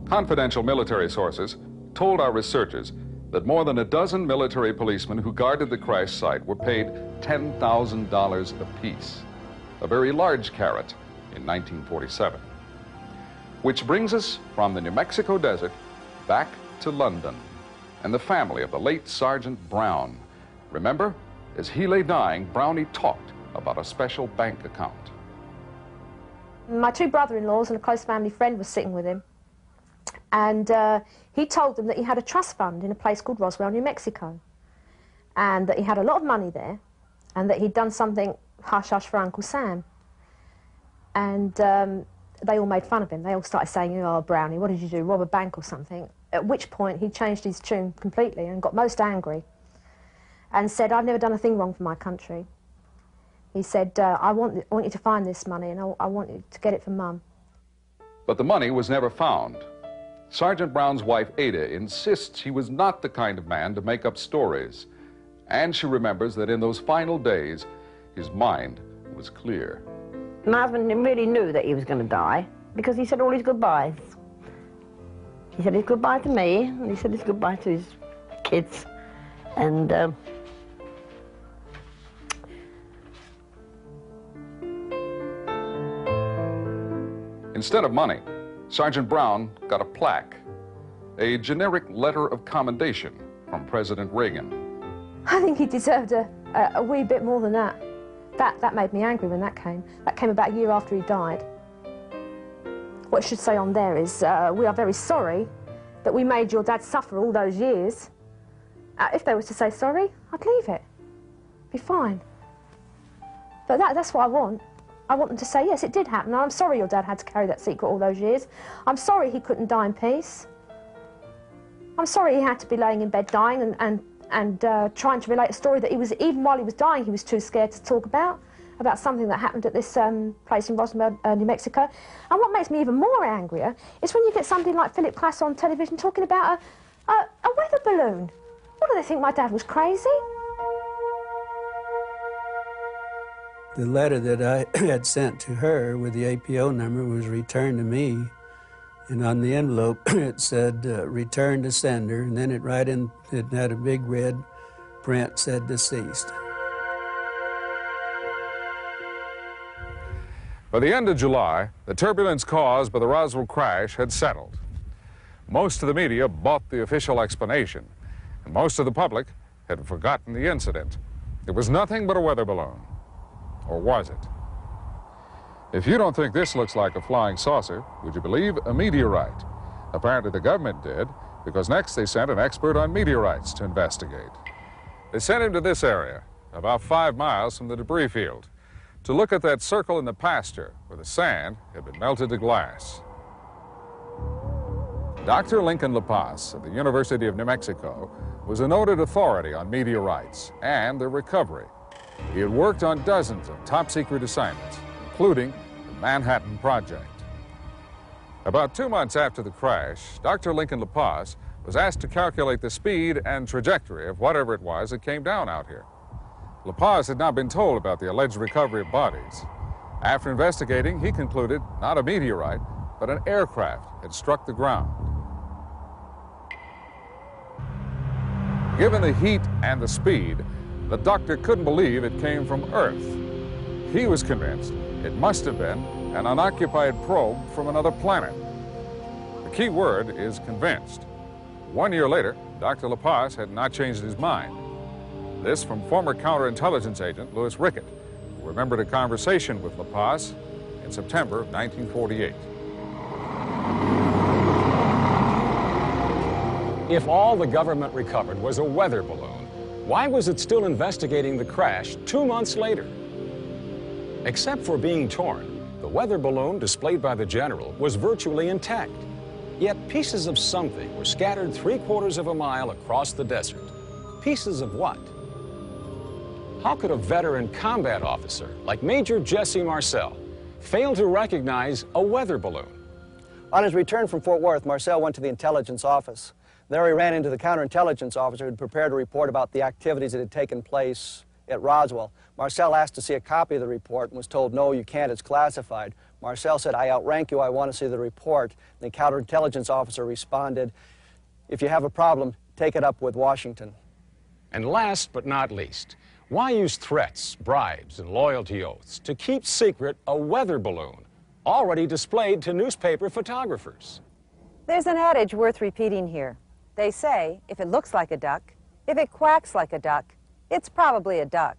Confidential military sources told our researchers that more than a dozen military policemen who guarded the crash site were paid $10,000 apiece, a very large carrot in 1947. Which brings us from the New Mexico desert back to London and the family of the late Sergeant Brown. Remember, as he lay dying, Brownie talked about a special bank account. My two brother-in-laws and a close family friend was sitting with him, and he told them that he had a trust fund in a place called Roswell, New Mexico, and that he had a lot of money there, and that he'd done something hush-hush for Uncle Sam. And they all made fun of him. They all started saying, oh, Brownie, what did you do, rob a bank or something? At which point he changed his tune completely and got most angry and said, I've never done a thing wrong for my country. He said, I want you to find this money, and I want you to get it for Mum. But the money was never found. Sergeant Brown's wife, Ada, insists he was not the kind of man to make up stories. And she remembers that in those final days, his mind was clear. My husband really knew that he was going to die because he said all his goodbyes. He said his goodbye to me, and he said his goodbye to his kids. And instead of money, Sergeant Brown got a plaque, a generic letter of commendation from President Reagan. I think he deserved a wee bit more than that. That made me angry when that came. That came about a year after he died. What it should say on there is, we are very sorry that we made your dad suffer all those years. If they were to say sorry, I'd leave it. Be fine. But that's what I want. I want them to say, yes, it did happen. I'm sorry your dad had to carry that secret all those years. I'm sorry he couldn't die in peace. I'm sorry he had to be laying in bed dying and trying to relate a story that he was, even while he was dying, he was too scared to talk about something that happened at this place in Roswell, New Mexico. And what makes me even more angrier is when you get somebody like Philip Klass on television talking about a weather balloon. What, do they think my dad was crazy? The letter that I had sent to her with the APO number was returned to me, and on the envelope it said return to sender, and then it had a big red print said deceased. By the end of July, the turbulence caused by the Roswell crash had settled. Most of the media bought the official explanation, and most of the public had forgotten the incident. It was nothing but a weather balloon. Or was it? If you don't think this looks like a flying saucer, would you believe a meteorite? Apparently the government did, because next they sent an expert on meteorites to investigate. They sent him to this area, about 5 miles from the debris field, to look at that circle in the pasture where the sand had been melted to glass. Dr. Lincoln La Paz of the University of New Mexico was a noted authority on meteorites and their recovery. He had worked on dozens of top-secret assignments, including the Manhattan Project. About 2 months after the crash, Dr. Lincoln La Paz was asked to calculate the speed and trajectory of whatever it was that came down out here. La Paz had not been told about the alleged recovery of bodies. After investigating, he concluded not a meteorite, but an aircraft had struck the ground. Given the heat and the speed, the doctor couldn't believe it came from Earth. He was convinced it must have been an unoccupied probe from another planet. The key word is convinced. 1 year later, Dr. La Paz had not changed his mind. This from former counterintelligence agent Louis Rickett, who remembered a conversation with La Paz in September of 1948. If all the government recovered was a weather balloon, why was it still investigating the crash 2 months later? Except for being torn, the weather balloon displayed by the general was virtually intact. Yet pieces of something were scattered 3/4 of a mile across the desert. Pieces of what? How could a veteran combat officer like Major Jesse Marcel fail to recognize a weather balloon? On his return from Fort Worth, Marcel went to the intelligence office. There he ran into the counterintelligence officer who had prepared a report about the activities that had taken place at Roswell. Marcel asked to see a copy of the report and was told, no, you can't, it's classified. Marcel said, I outrank you, I want to see the report. And the counterintelligence officer responded, if you have a problem, take it up with Washington. And last but not least, why use threats, bribes, and loyalty oaths to keep secret a weather balloon already displayed to newspaper photographers? There's an adage worth repeating here. They say, if it looks like a duck, if it quacks like a duck, it's probably a duck.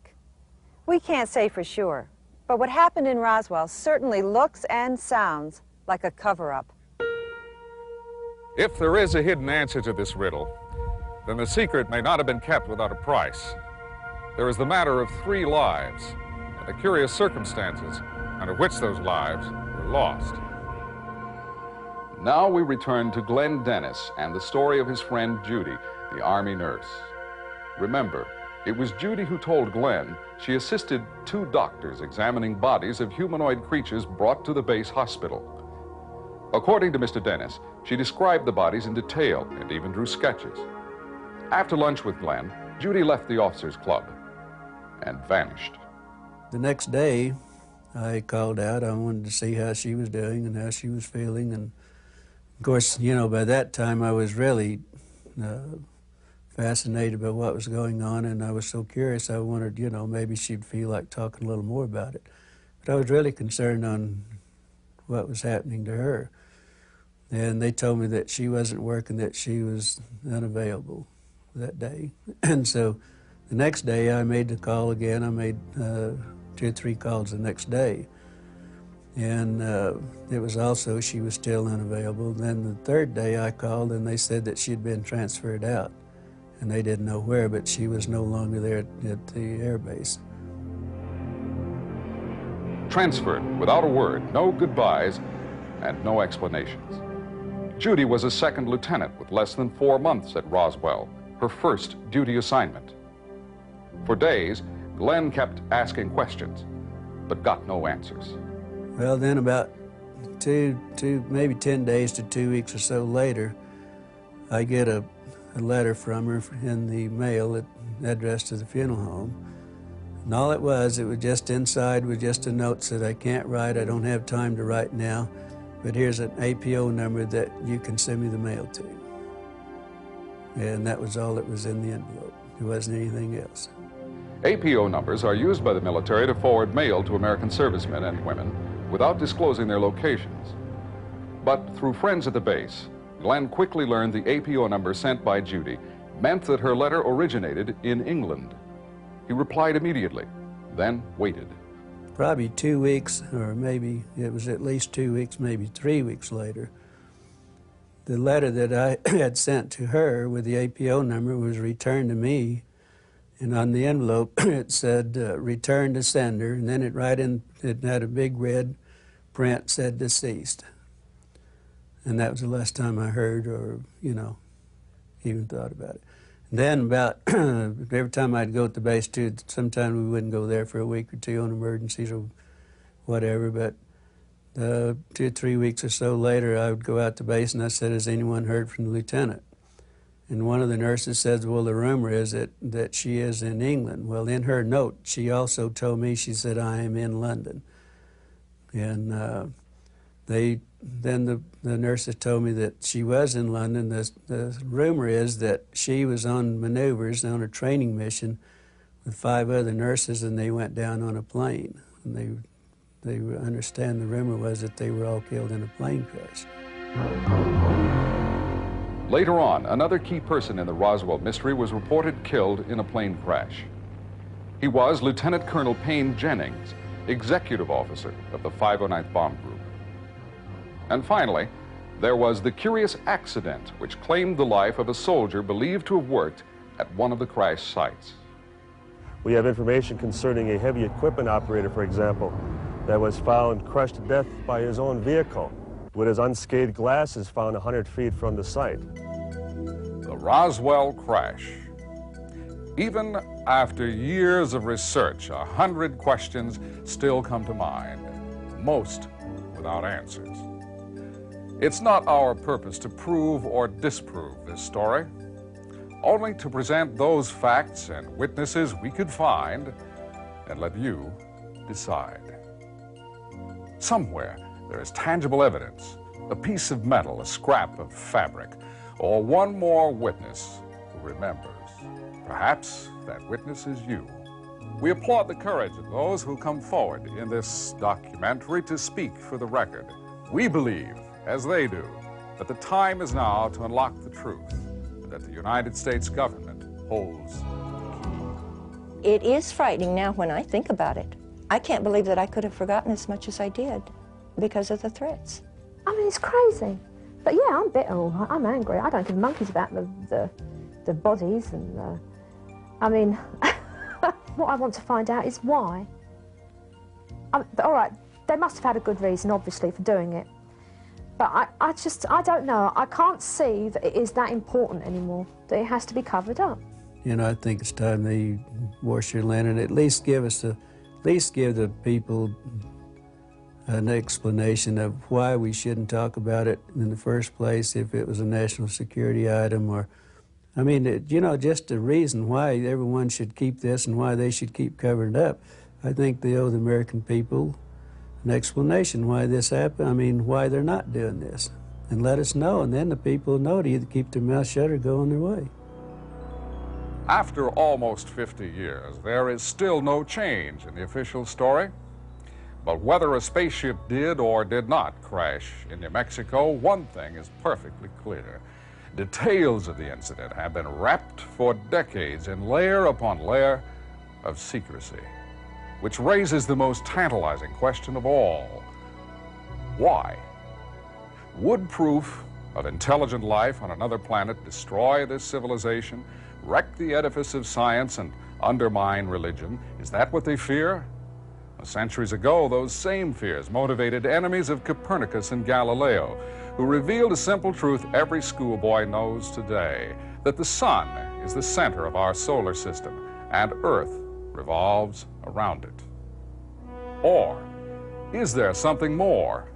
We can't say for sure, but what happened in Roswell certainly looks and sounds like a cover-up. If there is a hidden answer to this riddle, then the secret may not have been kept without a price. There is the matter of 3 lives and the curious circumstances under which those lives were lost. Now we return to Glenn Dennis and the story of his friend Judy, the Army nurse. Remember, it was Judy who told Glenn she assisted 2 doctors examining bodies of humanoid creatures brought to the base hospital. According to Mr. Dennis, she described the bodies in detail and even drew sketches. After lunch with Glenn, Judy left the officers' club and vanished. The next day, I called out. I wanted to see how she was doing and how she was feeling. And of course, you know, by that time I was really fascinated by what was going on, and I was so curious. I wanted, you know, maybe she'd feel like talking a little more about it. But I was really concerned on what was happening to her. And they told me that she wasn't working, that she was unavailable that day. And so the next day I made the call again. I made 2 or 3 calls the next day. And it was also, she was still unavailable. Then the third day I called and they said that she'd been transferred out. And they didn't know where, but she was no longer there at the air base. Transferred without a word, no goodbyes, and no explanations. Judy was a second lieutenant with less than 4 months at Roswell, her first duty assignment. For days, Glenn kept asking questions, but got no answers. Well, then about maybe 10 days to 2 weeks or so later, I get a letter from her in the mail addressed to the funeral home. And all it was just inside with just a note said, I can't write, I don't have time to write now, but here's an APO number that you can send me the mail to. And that was all that was in the envelope. There wasn't anything else. APO numbers are used by the military to forward mail to American servicemen and women without disclosing their locations. But through friends at the base, Glenn quickly learned the APO number sent by Judy meant that her letter originated in England. He replied immediately, then waited. Probably 2 weeks, or maybe it was at least 2 weeks, maybe 3 weeks later, the letter that I had sent to her with the APO number was returned to me, and on the envelope it said, return to sender, and then it had a big red print said deceased. And that was the last time I heard or, you know, even thought about it. And then about every time I'd go to the base too, sometimes we wouldn't go there for a week or two on emergencies or whatever, but 2 or 3 weeks or so later I would go out to base and I said, has anyone heard from the lieutenant? And one of the nurses said, well, the rumor is that she is in England. Well, in her note, she also told me, she said, I am in London. And then the nurses told me that she was in London. The rumor is that she was on maneuvers on a training mission with 5 other nurses, and they went down on a plane. And they understand the rumor was that they were all killed in a plane crash. Later on, another key person in the Roswell mystery was reported killed in a plane crash. He was Lieutenant Colonel Payne Jennings, executive officer of the 509th Bomb Group. And finally, there was the curious accident which claimed the life of a soldier believed to have worked at one of the crash sites. We have information concerning a heavy equipment operator, for example, that was found crushed to death by his own vehicle, with his unscathed glasses found 100 feet from the site. The Roswell crash. Even after years of research, 100 questions still come to mind, most without answers. It's not our purpose to prove or disprove this story, only to present those facts and witnesses we could find and let you decide. Somewhere there is tangible evidence, a piece of metal, a scrap of fabric, or one more witness who remembers. Perhaps that witness is you. We applaud the courage of those who come forward in this documentary to speak for the record. We believe, as they do, that the time is now to unlock the truth, and that the United States government holds the key. It is frightening now when I think about it. I can't believe that I could have forgotten as much as I did because of the threats. I mean, it's crazy. But yeah, I'm bitter, all right. I'm angry. I don't give monkeys about the bodies and I mean, what I want to find out is why. All right, they must have had a good reason, obviously, for doing it. But I don't know. I can't see that it is that important anymore, that it has to be covered up. You know, I think it's time they wash your linen, at least give the people an explanation of why we shouldn't talk about it in the first place, if it was a national security item or I mean, you know, just the reason why everyone should keep this and why they should keep covering it up. I think they owe the American people an explanation why this happened. I mean, why they're not doing this. And let us know, and then the people know to either keep their mouth shut or go on their way. After almost 50 years, there is still no change in the official story. But whether a spaceship did or did not crash in New Mexico, one thing is perfectly clear. Details of the incident have been wrapped for decades in layer upon layer of secrecy, which raises the most tantalizing question of all. Why? Would proof of intelligent life on another planet destroy this civilization, wreck the edifice of science, and undermine religion? Is that what they fear? Centuries ago, those same fears motivated enemies of Copernicus and Galileo, who revealed a simple truth every schoolboy knows today, that the sun is the center of our solar system and Earth revolves around it. Or is there something more?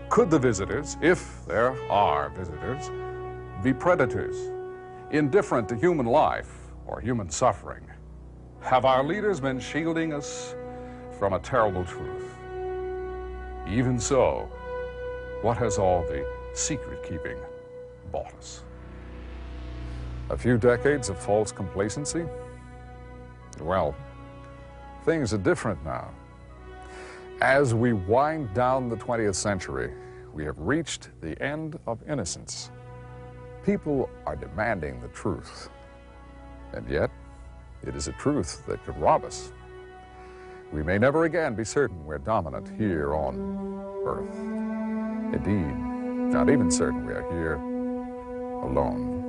Could the visitors, if there are visitors, be predators, indifferent to human life or human suffering? Have our leaders been shielding us from a terrible truth? Even so, what has all the secret-keeping bought us? A few decades of false complacency? Well, things are different now. As we wind down the 20th century, we have reached the end of innocence. People are demanding the truth, and yet it is a truth that could rob us. We may never again be certain we're dominant here on Earth. Indeed, not even certain we are here alone.